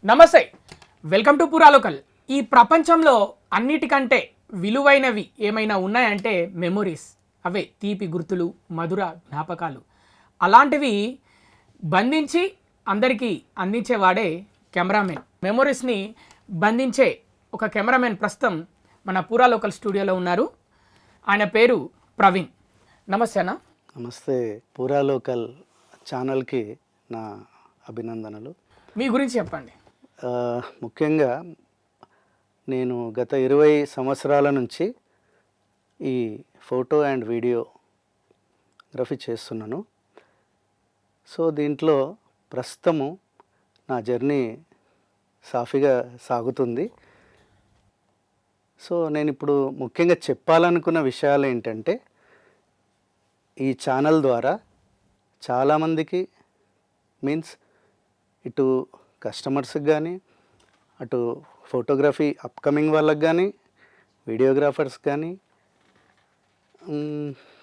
నమస్తే, welcome to పురాలోకల్. ఈ ప్రపంచంలో అన్నిటికంటే విలువైనవి ఏమైనా ఉన్నాయంటే మెమొరీస్. అవే తీపి గుర్తులు, మధుర జ్ఞాపకాలు. అలాంటివి బంధించి అందరికీ అందించేవాడే కెమెరామెన్. మెమొరీస్ని బంధించే ఒక కెమెరామెన్ ప్రస్తుతం మన పురాలోకల్ స్టూడియోలో ఉన్నారు. ఆయన పేరు ప్రవీణ్. నమస్తే అన్న. నమస్తే. పురాలోకల్ ఛానల్కి నా అభినందనలు. మీ గురించి చెప్పండి. ముఖ్యంగా నేను గత 20 సంవత్సరాల నుంచి ఈ ఫోటో అండ్ వీడియోగ్రఫీ చేస్తున్నాను. సో దీంట్లో ప్రస్తుతము నా జర్నీ సాఫీగా సాగుతుంది. సో నేను ఇప్పుడు ముఖ్యంగా చెప్పాలనుకున్న విషయాలు ఏంటంటే, ఈ ఛానల్ ద్వారా చాలామందికి మీన్స్ ఇటు కస్టమర్స్కి కానీ, అటు ఫోటోగ్రఫీ అప్కమింగ్ వాళ్ళకి కానీ, వీడియోగ్రాఫర్స్ కానీ,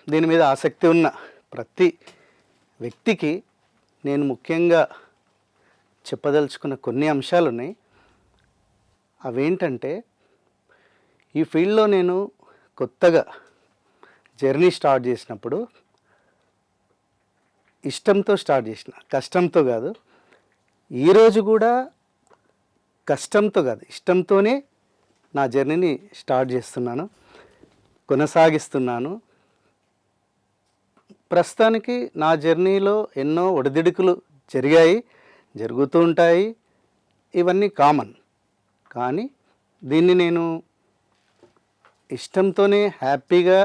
దీని మీద ఆసక్తి ఉన్న ప్రతి వ్యక్తికి నేను ముఖ్యంగా చెప్పదలుచుకున్న కొన్ని అంశాలు ఉన్నాయి. అవేంటంటే, ఈ ఫీల్డ్లో నేను కొత్తగా జర్నీ స్టార్ట్ చేసినప్పుడు ఇష్టంతో స్టార్ట్ చేసిన, కష్టంతో కాదు. ఈరోజు కూడా కష్టంతో కాదు, ఇష్టంతోనే నా జర్నీని స్టార్ట్ చేస్తున్నాను, కొనసాగిస్తున్నాను. ప్రస్తుతానికి నా జర్నీలో ఎన్నో ఒడిదుడుకులు జరిగాయి, జరుగుతూ ఉంటాయి, ఇవన్నీ కామన్. కానీ దీన్ని నేను ఇష్టంతోనే హ్యాపీగా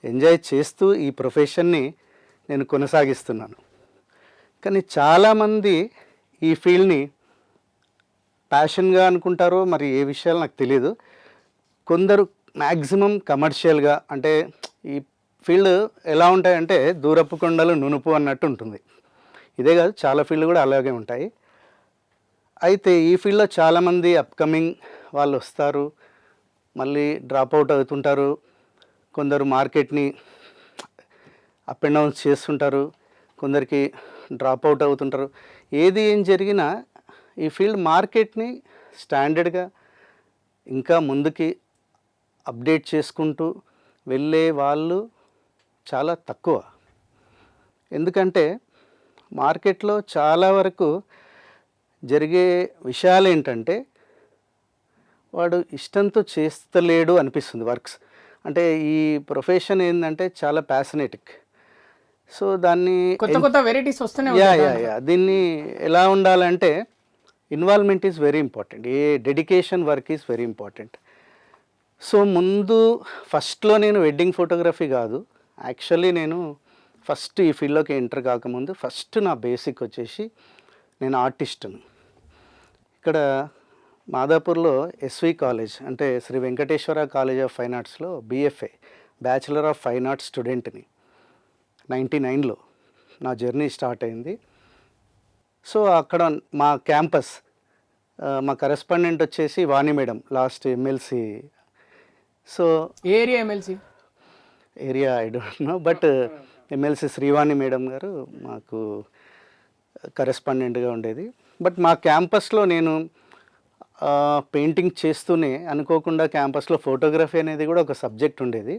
ఎంజాయ్ చేస్తూ ఈ ప్రొఫెషన్ని నేను కొనసాగిస్తున్నాను. కానీ చాలామంది ఈ ఫీల్డ్ని ప్యాషన్గా అనుకుంటారో మరి ఏ విషయాలు నాకు తెలియదు. కొందరు మ్యాక్సిమం కమర్షియల్గా, అంటే ఈ ఫీల్డ్ ఎలా ఉంటాయంటే దూరపు కొండలు నునుపు అన్నట్టు ఉంటుంది. ఇదే కాదు, చాలా ఫీల్డ్ కూడా అలాగే ఉంటాయి. అయితే ఈ ఫీల్డ్లో చాలామంది అప్కమింగ్ వాళ్ళు వస్తారు, మళ్ళీ డ్రాప్ అవుట్ అవుతుంటారు. కొందరు మార్కెట్ని అప్ అండ్ డౌన్స్ చేస్తుంటారు, కొందరికి డ్రాప్ అవుట్ అవుతుంటారు. ఏం జరిగినా ఈ ఫీల్డ్ మార్కెట్ని స్టాండర్డ్గా ఇంకా ముందుకి అప్డేట్ చేసుకుంటూ వెళ్ళే వాళ్ళు చాలా తక్కువ. ఎందుకంటే మార్కెట్లో చాలా వరకు జరిగే విషయాలు ఏంటంటే, వాడు ఇష్టంతో చేస్తలేడు అనిపిస్తుంది వర్క్స్. అంటే ఈ ప్రొఫెషన్ ఏంటంటే చాలా ప్యాషనేటిక్. సో దాన్ని కొత్త వెరైటీస్ వస్తున్నాయి. యా దీన్ని ఎలా ఉండాలంటే, involvement is very important. A dedication work is very important. So ముందు ఫస్ట్లో నేను వెడ్డింగ్ ఫోటోగ్రఫీ కాదు, యాక్చువల్లీ నేను ఫస్ట్ ఈ ఫీల్డ్లోకి ఎంటర్ కాకముందు ఫస్ట్ నా బేసిక్ వచ్చేసి నేను ఆర్టిస్ట్ను. ఇక్కడ మాదాపూర్లో ఎస్వి కాలేజ్, అంటే Sri Venkateswara college of fine ఆర్ట్స్లో BFA bachelor of fine arts స్టూడెంట్ని 99లో నా జర్నీ స్టార్ట్ అయింది. సో అక్కడ మా క్యాంపస్, మా కరెస్పాండెంట్ వచ్చేసి Vani madam, last MLC. So area MLC area I don't know, but MLC Srivani madam గారు మాకు కరెస్పాండెంట్గా ఉండేది. బట్ మా క్యాంపస్లో నేను పెయింటింగ్ చేస్తూనే అనుకోకుండా క్యాంపస్లో ఫోటోగ్రఫీ అనేది కూడా ఒక సబ్జెక్ట్ ఉండేది.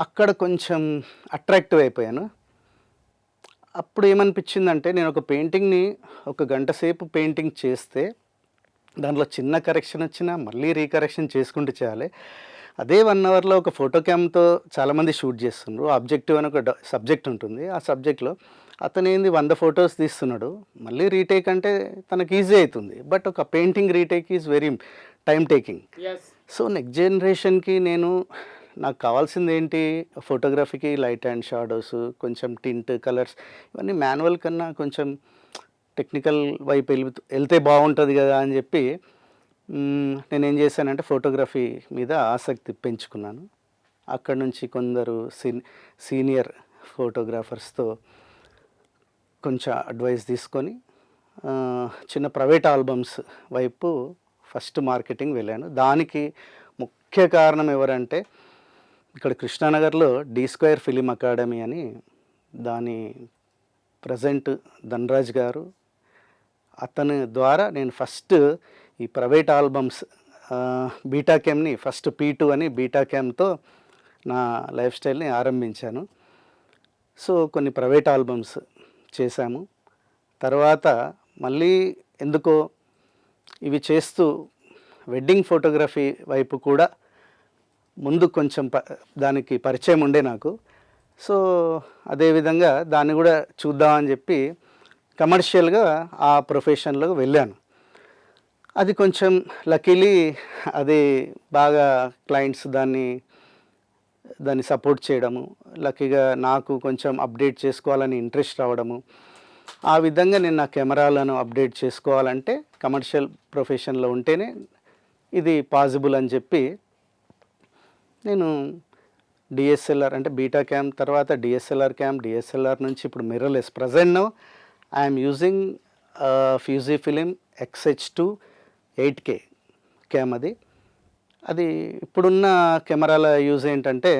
అక్కడ కొంచెం అట్రాక్టివ్ అయిపోయాను. అప్పుడు ఏమనిపించిందంటే, నేను ఒక పెయింటింగ్ని ఒక గంట సేపు పెయింటింగ్ చేస్తే దాంట్లో చిన్న కరెక్షన్ వచ్చినా మళ్ళీ రీకరెక్షన్ చేసుకుంటూ చేయాలి. అదే 1 అవర్లో ఒక ఫోటో క్యామ్తో చాలామంది షూట్ చేస్తున్నారు. ఆబ్జెక్టివ్ అని ఒక సబ్జెక్ట్ ఉంటుంది. ఆ సబ్జెక్ట్లో అతను 100 ఫొటోస్ తీస్తున్నాడు, మళ్ళీ రీటేక్ అంటే తనకు ఈజీ అవుతుంది. బట్ ఒక painting retake is very time taking. So next జనరేషన్కి నాకు కావాల్సింది ఏంటి, ఫోటోగ్రఫీకి లైట్ అండ్ షాడోస్, కొంచెం టింట్, కలర్స్, ఇవన్నీ మాన్యువల్ కన్నా కొంచెం టెక్నికల్ వైపు వెళ్తే బాగుంటుంది కదా అని చెప్పి నేనేం చేశానంటే ఫోటోగ్రఫీ మీద ఆసక్తి పెంచుకున్నాను. అక్కడ నుంచి కొందరు సీనియర్ ఫోటోగ్రాఫర్స్తో కొంచెం అడ్వైస్ తీసుకొని చిన్న ప్రైవేట్ ఆల్బమ్స్ వైపు ఫస్ట్ మార్కెటింగ్ వెళ్ళాను. దానికి ముఖ్య కారణం ఎవరంటే, ఇక్కడ కృష్ణానగర్లో D² ఫిలిం అకాడమీ అని, దాని ప్రజెంట్ ధనరాజ్ గారు, అతని ద్వారా నేను ఫస్ట్ ఈ ప్రైవేట్ ఆల్బమ్స్ బీటా క్యామ్ని ఫస్ట్ P2 అని బీటా క్యామ్తో నా లైఫ్ స్టైల్ని ఆరంభించాను. సో కొన్ని ప్రైవేట్ ఆల్బమ్స్ చేశాము. తర్వాత మళ్ళీ ఎందుకో ఇవి చేస్తూ వెడ్డింగ్ ఫోటోగ్రఫీ వైపు కూడా ముందు కొంచెం దానికి పరిచయం ఉండే నాకు. సో అదేవిధంగా దాన్ని కూడా చూద్దామని చెప్పి కమర్షియల్గా ఆ ప్రొఫెషన్లో వెళ్ళాను. అది కొంచెం లక్కీలీ అది బాగా క్లయింట్స్ దాన్ని సపోర్ట్ చేయడము, లక్కీగా నాకు కొంచెం అప్డేట్ చేసుకోవాలని ఇంట్రెస్ట్ రావడము, ఆ విధంగా నేను నా కెమెరాలను అప్డేట్ చేసుకోవాలంటే కమర్షియల్ ప్రొఫెషన్లో ఉంటేనే ఇది పాసిబుల్ అని చెప్పి నేను డిఎస్ఎల్ఆర్ అంటే బీటా క్యామ్ తర్వాత డిఎస్ఎల్ఆర్ నుంచి ఇప్పుడు mirrorless present now I'm using Fuji film XH2 8K cam. అది ఇప్పుడున్న కెమెరాల యూజ్ ఏంటంటే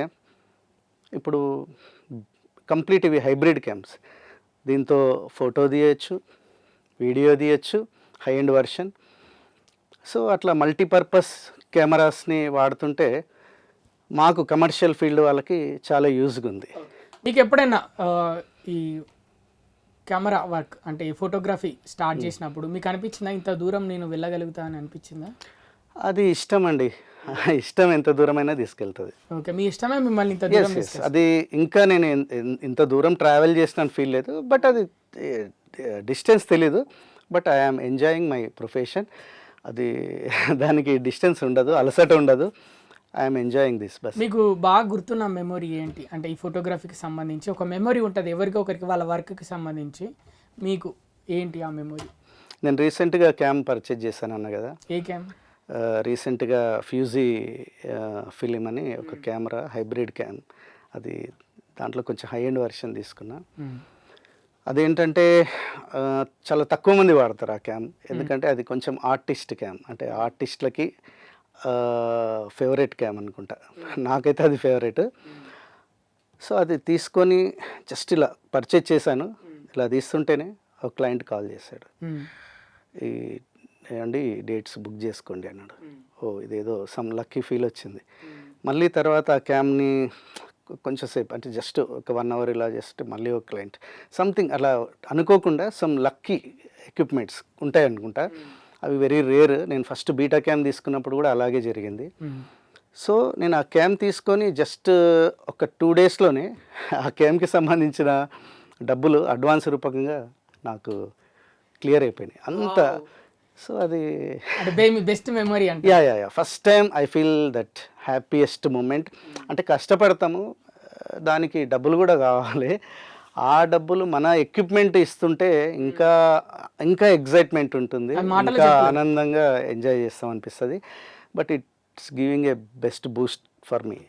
ఇప్పుడు కంప్లీట్ ఇవి హైబ్రిడ్ క్యామ్స్. దీంతో ఫోటో తీయచ్చు, వీడియో తీయచ్చు, హై ఎండ్ వర్షన్. సో అట్లా మల్టీపర్పస్ కెమెరాస్ని వాడుతుంటే మాకు కమర్షియల్ ఫీల్డ్ వాళ్ళకి చాలా యూజ్గా ఉంది. మీకు ఎప్పుడైనా ఈ కెమెరా వర్క్ అంటే ఈ ఫోటోగ్రఫీ స్టార్ట్ చేసినప్పుడు మీకు అనిపించిందా ఇంత దూరం నేను వెళ్ళగలుగుతా అని అనిపించిందా? అది ఇష్టం అండి, ఇష్టం ఎంత దూరమైనా తీసుకెళ్తుంది. ఓకే, మీ ఇష్టమే మిమ్మల్ని ఇంత దూరం అది ఇంకా నేను ఇంత దూరం ట్రావెల్ చేసిన ఫీల్ లేదు, బట్ అది డిస్టెన్స్ తెలీదు. But I'm enjoying my profession. అది దానికి డిస్టెన్స్ ఉండదు, అలసట ఉండదు. I'm enjoying this bus. మీకు బాగా గుర్తున్న మెమొరీ ఏంటి? అంటే ఈ ఫోటోగ్రఫీకి సంబంధించి ఒక మెమొరీ ఉంటుంది ఎవరికి ఒకరికి వాళ్ళ వర్క్కి సంబంధించి, మీకు ఏంటి ఆ మెమొరీ? నేను రీసెంట్గా క్యామ్ పర్చేజ్ చేశాను అన్న కదా. ఏ క్యామ్? రీసెంట్గా ఫ్యూజీ ఫిలిం అని ఒక కెమెరా, హైబ్రిడ్ క్యామ్. అది దాంట్లో కొంచెం హై ఎండ్ వర్షన్ తీసుకున్నా. అదేంటంటే చాలా తక్కువ మంది వాడతారు ఆ క్యామ్, ఎందుకంటే అది కొంచెం ఆర్టిస్ట్ క్యామ్, అంటే ఆర్టిస్ట్లకి ఫేవరెట్ క్యామ్ అనుకుంటా. నాకైతే అది ఫేవరెట్. సో అది తీసుకొని జస్ట్ ఇలా పర్చేజ్ చేశాను. ఇలా తీస్తుంటేనే ఒక క్లయింట్ కాల్ చేశాడు, ఈ ఏమండి డేట్స్ బుక్ చేసుకోండి అన్నాడు. ఓ ఇదేదో సమ్ లక్కీ ఫీల్ వచ్చింది. మళ్ళీ తర్వాత ఆ క్యామ్ని కొంచెం సేపు అంటే జస్ట్ ఒక 1 అవర్ ఇలా జస్ట్ మళ్ళీ ఒక క్లయింట్ సంథింగ్ అలా అనుకోకుండా సమ్ లక్కీ ఎక్విప్మెంట్స్ ఉంటాయి అనుకుంటా. అవి వెరీ రేర్. నేను ఫస్ట్ బీటా క్యామ్ తీసుకున్నప్పుడు కూడా అలాగే జరిగింది. సో నేను ఆ క్యామ్ తీసుకొని జస్ట్ ఒక 2 డేస్లోనే ఆ క్యామ్కి సంబంధించిన డబ్బులు అడ్వాన్స్ రూపకంగా నాకు క్లియర్ అయిపోయినాయి అంత. సో అది బెస్ట్ మెమరీ అంటే yeah first time I feel that happiest moment. అంటే కష్టపడతాము, దానికి డబ్బులు కూడా కావాలి. ఆ డబ్బులు మన ఎక్విప్మెంట్ ఇస్తుంటే ఇంకా ఇంకా ఎగ్జైట్మెంట్ ఉంటుంది, ఇంకా ఆనందంగా ఎంజాయ్ చేస్తాం అనిపిస్తుంది. But it's giving a best Boost for me.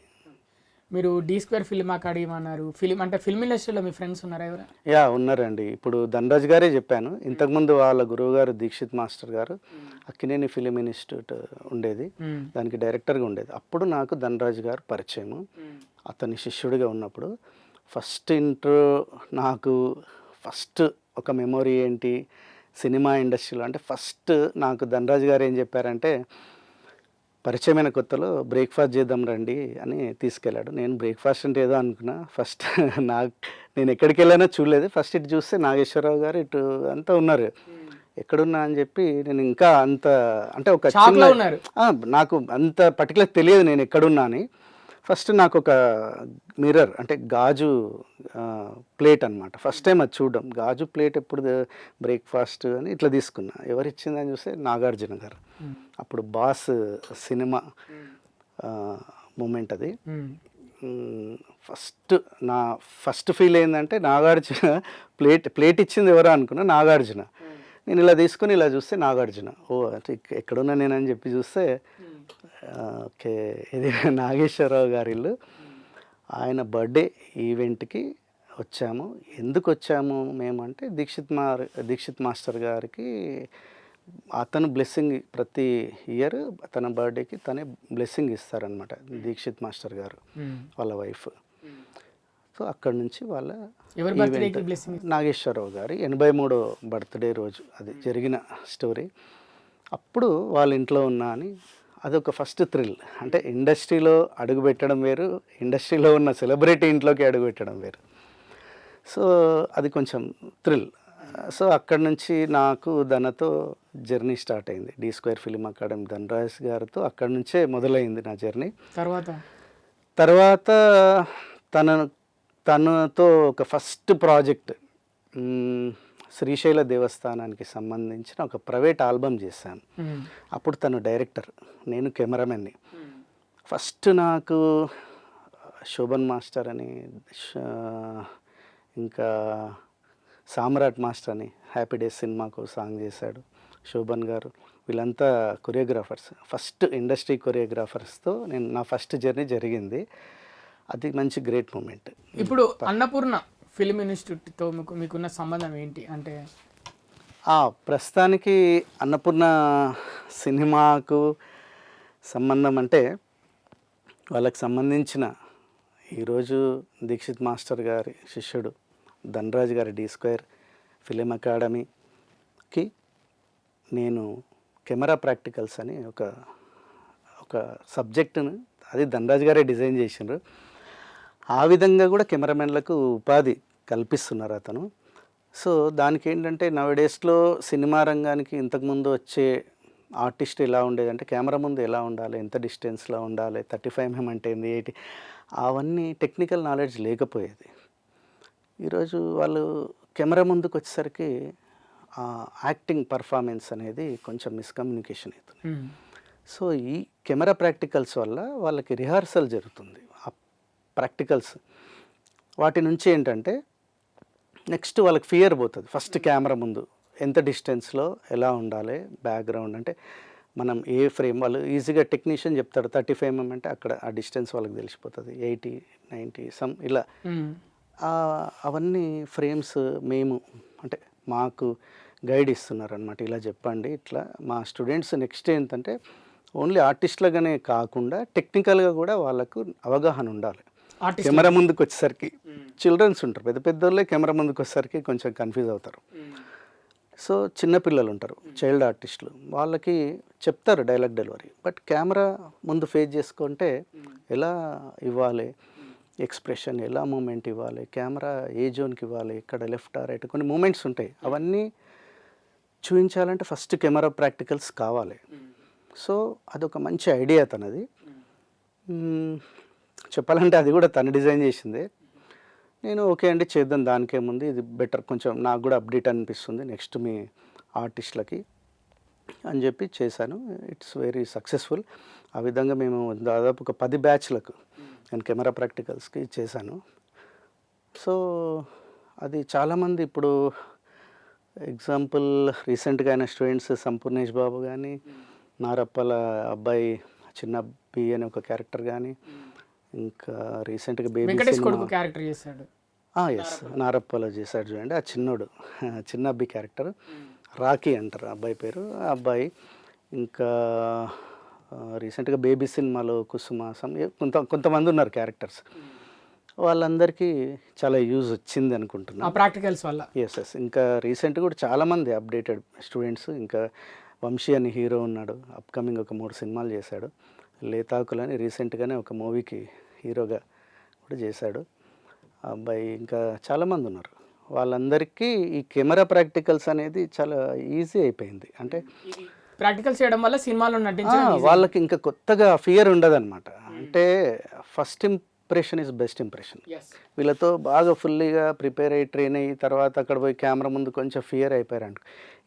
మీరు D² ఫిల్మ్ అకాడమీ అన్నారు. ఫిల్మ్ అంటే ఫిల్మ్ ఇండస్ట్రీలో మీ ఫ్రెండ్స్ ఉన్నారా ఎవరు? యా ఉన్నారండి. ఇప్పుడు ధనరాజ్ గారే చెప్పాను. ఇంతకుముందు వాళ్ళ గురువు గారు దీక్షిత్ మాస్టర్ గారు అక్కినేని ఫిలిం ఇన్స్టిట్యూట్ ఉండేది, దానికి డైరెక్టర్గా ఉండేది. అప్పుడు నాకు ధనరాజ్ గారు పరిచయము. అతని శిష్యుడిగా ఉన్నప్పుడు ఫస్ట్ ఇంట్రో నాకు ఫస్ట్ ఒక మెమొరీ ఏంటి సినిమా ఇండస్ట్రీలో అంటే ఫస్ట్ నాకు ధనరాజ్ గారు ఏం చెప్పారంటే, పరిచయమైన కొత్తలో బ్రేక్ఫాస్ట్ చేద్దాం రండి అని తీసుకెళ్ళాడు. నేను బ్రేక్ఫాస్ట్ అంటే ఏదో అనుకున్నా. ఫస్ట్ నేను ఎక్కడికి వెళ్ళానో చూడలేదు. ఫస్ట్ ఇటు చూస్తే నాగేశ్వరరావు గారు ఇటు అంతా ఉన్నారు. ఎక్కడున్నా అని చెప్పి నేను ఇంకా అంత అంటే ఒక నాకు అంత పర్టికులర్ తెలియదు నేను ఎక్కడున్నా అని. ఫస్ట్ నాకు ఒక మిర్రర్ అంటే గాజు ప్లేట్ అనమాట. ఫస్ట్ టైం అది చూడడం. గాజు ప్లేట్ ఎప్పుడు బ్రేక్ఫాస్ట్ అని ఇట్లా తీసుకున్నా. ఎవరు ఇచ్చిందని చూస్తే నాగార్జున గారు. అప్పుడు బాస్ సినిమా మూమెంట్ అది. నా ఫస్ట్ ఫీల్ ఏంటంటే నాగార్జున ప్లేట్ ఇచ్చింది ఎవరో అనుకున్నా, నాగార్జున. నేను ఇలా తీసుకొని ఇలా చూస్తే నాగార్జున. ఓ అంటే ఎక్కడున్నా నేనని చెప్పి చూస్తే ఓకే ఇది నాగేశ్వరరావు గారి ఇల్లు. ఆయన బర్త్డే ఈవెంట్కి వచ్చాము. ఎందుకు వచ్చాము మేము అంటే దీక్షిత్ మాస్టర్ గారికి అతను బ్లెస్సింగ్ ప్రతి ఇయర్ తన బర్త్డేకి తనే బ్లెస్సింగ్ ఇస్తారనమాట. దీక్షిత్ మాస్టర్ గారు వాళ్ళ వైఫ్. సో అక్కడి నుంచి వాళ్ళ ఎవరి ఈవెంట్ బర్త్డేకి బ్లెస్సింగ్? నాగేశ్వరరావు గారి 83వ బర్త్డే రోజు అది జరిగిన స్టోరీ. అప్పుడు వాళ్ళ ఇంట్లో ఉన్నా అని అదొక ఫస్ట్ థ్రిల్. అంటే ఇండస్ట్రీలో అడుగుపెట్టడం వేరు, ఇండస్ట్రీలో ఉన్న సెలబ్రిటీ ఇంట్లోకి అడుగుపెట్టడం వేరు. సో అది కొంచెం థ్రిల్. సో అక్కడి నుంచి నాకు ధనతో జర్నీ స్టార్ట్ అయింది. D² ఫిలిం అకాడమీ ధనరాజ్ గారితో అక్కడి నుంచే మొదలైంది నా జర్నీ. తర్వాత తనతో ఒక ఫస్ట్ ప్రాజెక్ట్ శ్రీశైల దేవస్థానానికి సంబంధించిన ఒక ప్రైవేట్ ఆల్బమ్ చేశాను. అప్పుడు తను డైరెక్టర్, నేను కెమెరామెన్ని. ఫస్ట్ నాకు శోభన్ మాస్టర్ అని, ఇంకా సామ్రాట్ మాస్టర్ అని హ్యాపీ డేస్ సినిమాకు సాంగ్ చేశాడు శోభన్ గారు. వీళ్ళంతా కొరియోగ్రాఫర్స్, ఫస్ట్ ఇండస్ట్రీ కొరియోగ్రాఫర్స్తో నేను నా ఫస్ట్ జర్నీ జరిగింది. అది మంచి గ్రేట్ మూమెంట్. ఇప్పుడు అన్నపూర్ణ ఫిల్మ్ ఇన్స్టిట్యూట్తో మీకున్న సంబంధం ఏంటి? అంటే ప్రస్తుతానికి అన్నపూర్ణ సినిమాకు సంబంధం అంటే వాళ్ళకి సంబంధించిన ఈరోజు దీక్షిత్ మాస్టర్ గారి శిష్యుడు ధనరాజ్ గారి D² ఫిలిం అకాడమీకి నేను కెమెరా ప్రాక్టికల్స్ అని ఒక సబ్జెక్టును అది ధనరాజ్ గారే డిజైన్ చేసినారు. ఆ విధంగా కూడా కెమెరామెన్లకు ఉపాధి కల్పిస్తున్నారు అతను. సో దానికి ఏంటంటే నవడేస్లో సినిమా రంగానికి ఇంతకుముందు వచ్చే ఆర్టిస్ట్ ఎలా ఉండేదంటే కెమెరా ముందు ఎలా ఉండాలి, ఎంత డిస్టెన్స్లో ఉండాలి, 35mm అంటే ఏంది, 80, అవన్నీ టెక్నికల్ నాలెడ్జ్ లేకపోయేది. ఈరోజు వాళ్ళు కెమెరా ముందుకు వచ్చేసరికి యాక్టింగ్ పర్ఫార్మెన్స్ అనేది కొంచెం మిస్కమ్యూనికేషన్ అవుతుంది. సో ఈ కెమెరా ప్రాక్టికల్స్ వల్ల వాళ్ళకి రిహార్సల్ జరుగుతుంది. ఆ ప్రాక్టికల్స్ వాటి నుంచి ఏంటంటే నెక్స్ట్ వాళ్ళకి ఫియర్ పోతుంది. ఫస్ట్ కెమెరా ముందు ఎంత డిస్టెన్స్లో ఎలా ఉండాలి, బ్యాక్గ్రౌండ్ అంటే మనం ఏ ఫ్రేమ్, వాళ్ళు ఈజీగా టెక్నీషియన్ చెప్తాడు 35mm అంటే అక్కడ ఆ డిస్టెన్స్ వాళ్ళకి తెలిసిపోతుంది, 80, 90 సమ్ ఇలా. అవన్నీ ఫ్రేమ్స్ మేము అంటే మాకు గైడ్ ఇస్తున్నారనమాట. ఇలా చెప్పండి, ఇట్లా మా స్టూడెంట్స్ నెక్స్ట్ ఏంటంటే ఓన్లీ ఆర్టిస్ట్లుగానే కాకుండా టెక్నికల్గా కూడా వాళ్ళకు అవగాహన ఉండాలి. కెమెరా ముందుకు వచ్చేసరికి చిల్డ్రన్స్ ఉంటారు, పెద్ద పెద్దోళ్ళే కెమెరా ముందుకు వచ్చేసరికి కొంచెం కన్ఫ్యూజ్ అవుతారు. సో చిన్నపిల్లలు ఉంటారు, చైల్డ్ ఆర్టిస్టులు, వాళ్ళకి చెప్తారు డైలాగ్ డెలివరీ. బట్ కెమెరా ముందు ఫేస్ చేసుకుంటే ఎలా ఇవ్వాలి ఎక్స్ప్రెషన్, ఎలా మూమెంట్ ఇవ్వాలి, కెమెరా ఏ జోన్కి ఇవ్వాలి, ఇక్కడ లెఫ్ట్ రైట్, కొన్ని మూమెంట్స్ ఉంటాయి. అవన్నీ చూపించాలంటే ఫస్ట్ కెమెరా ప్రాక్టికల్స్ కావాలి. సో అదొక మంచి ఐడియా తనది. చెప్పాలంటే అది కూడా తను డిజైన్ చేసిందే. నేను ఓకే అండి చేద్దాం, దానికేముంది, ఇది బెటర్, కొంచెం నాకు కూడా అప్డేట్ అనిపిస్తుంది నెక్స్ట్ మీ ఆర్టిస్టులకి అని చెప్పి చేశాను. It's very successful. ఆ విధంగా మేము దాదాపు ఒక 10 బ్యాచ్లకు నేను కెమెరా ప్రాక్టికల్స్కి చేశాను. సో అది చాలామంది ఇప్పుడు ఎగ్జాంపుల్ రీసెంట్గా అయిన స్టూడెంట్స్ సంపూర్ణేష్ బాబు కానీ, నారప్పల అబ్బాయి చిన్న బి అనే ఒక క్యారెక్టర్ కానీ, ఇంకా రీసెంట్గా బేబీ క్యారెక్టర్ చేశాడు. ఎస్, నారప్పలో చేశాడు చూడండి, ఆ చిన్నోడు, చిన్న అబ్బాయి క్యారెక్టర్, రాకీ అంటారు అబ్బాయి పేరు. ఆ అబ్బాయి ఇంకా రీసెంట్గా బేబీ సినిమాలో కుసుమాసం కొంతమంది ఉన్నారు క్యారెక్టర్స్. వాళ్ళందరికీ చాలా యూజ్ వచ్చింది అనుకుంటున్నాను ప్రాక్టికల్స్ వల్ల. ఎస్. ఇంకా రీసెంట్గా కూడా చాలామంది అప్డేటెడ్ స్టూడెంట్స్, ఇంకా వంశీ అని హీరో ఉన్నాడు, అప్కమింగ్ ఒక 3 సినిమాలు చేశాడు. లేతాకులు అని రీసెంట్గానే ఒక మూవీకి హీరోగా కూడా చేశాడు ఆ అబ్బాయి. ఇంకా చాలామంది ఉన్నారు. వాళ్ళందరికీ ఈ కెమెరా ప్రాక్టికల్స్ అనేది చాలా ఈజీ అయిపోయింది. అంటే ప్రాక్టికల్స్ చేయడం వల్ల సినిమాలో నటించడం వాళ్ళకి ఇంకా కొత్తగా ఫియర్ ఉండదన్నమాట. అంటే first impression is best impression. వీళ్ళతో బాగా ఫుల్లీగా ప్రిపేర్ అయ్యి ట్రైన్ అయ్యి తర్వాత అక్కడ పోయి కెమెరా ముందు కొంచెం ఫియర్ అయిపోయారంట,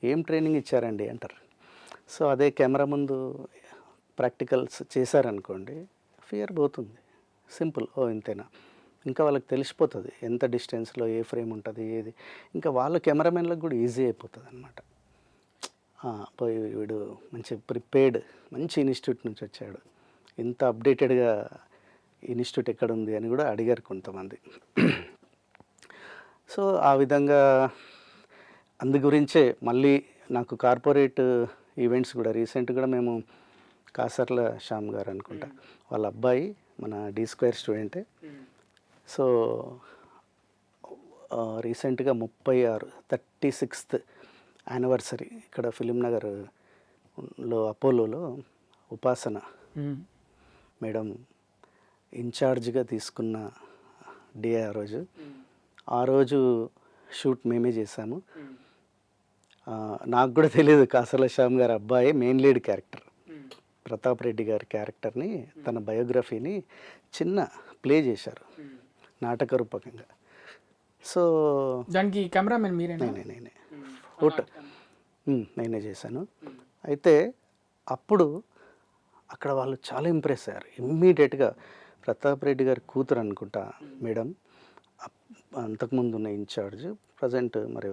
ఏం ట్రైనింగ్ ఇచ్చారండి అంటారు. సో అదే కెమెరా ముందు ప్రాక్టికల్స్ చేశారనుకోండి, ఫియర్ పోతుంది. సింపుల్, ఇంతేనా, ఇంకా వాళ్ళకి తెలిసిపోతుంది ఎంత డిస్టెన్స్లో ఏ ఫ్రేమ్ ఉంటుంది ఏది. ఇంకా వాళ్ళ కెమెరామెన్లకు కూడా ఈజీ అయిపోతుంది అనమాట. పోయి వీడు మంచి ప్రిపేర్డ్, మంచి ఇన్స్టిట్యూట్ నుంచి వచ్చాడు, ఇంత అప్డేటెడ్గా ఇన్స్టిట్యూట్ ఎక్కడ ఉంది అని కూడా అడిగారు కొంతమంది. సో ఆ విధంగా అందు గురించే మళ్ళీ నాకు కార్పొరేట్ ఈవెంట్స్ కూడా రీసెంట్ కూడా మేము కాసర్ల శ్యామ్ గారు అనుకుంటా, వాళ్ళ అబ్బాయి మన D² స్టూడెంటే. సో రీసెంట్గా 36th యానివర్సరీ ఇక్కడ ఫిలిం నగర్లో అపోలోలో ఉపాసన మేడం ఇన్ఛార్జ్గా తీసుకున్న డే ఆ రోజు షూట్ మేమే చేశాము. నాకు కూడా తెలియదు కాసల శ్యామ్ గారి అబ్బాయి main lead character Pratap Reddy గారి క్యారెక్టర్ని తన బయోగ్రఫీని చిన్న ప్లే చేశారు నాటక రూపకంగా. సో దానికి కెమెరామెన్ మీరేనా? నేనే ఫోటో నేనే చేశాను. అయితే అప్పుడు అక్కడ వాళ్ళు చాలా ఇంప్రెస్ అయ్యారు. ఇమ్మీడియట్గా ప్రతాప్ రెడ్డి గారి కూతురు అనుకుంటా మేడం, అంతకుముందు ఉన్న ఇన్ఛార్జ్ ప్రజెంట్ మరి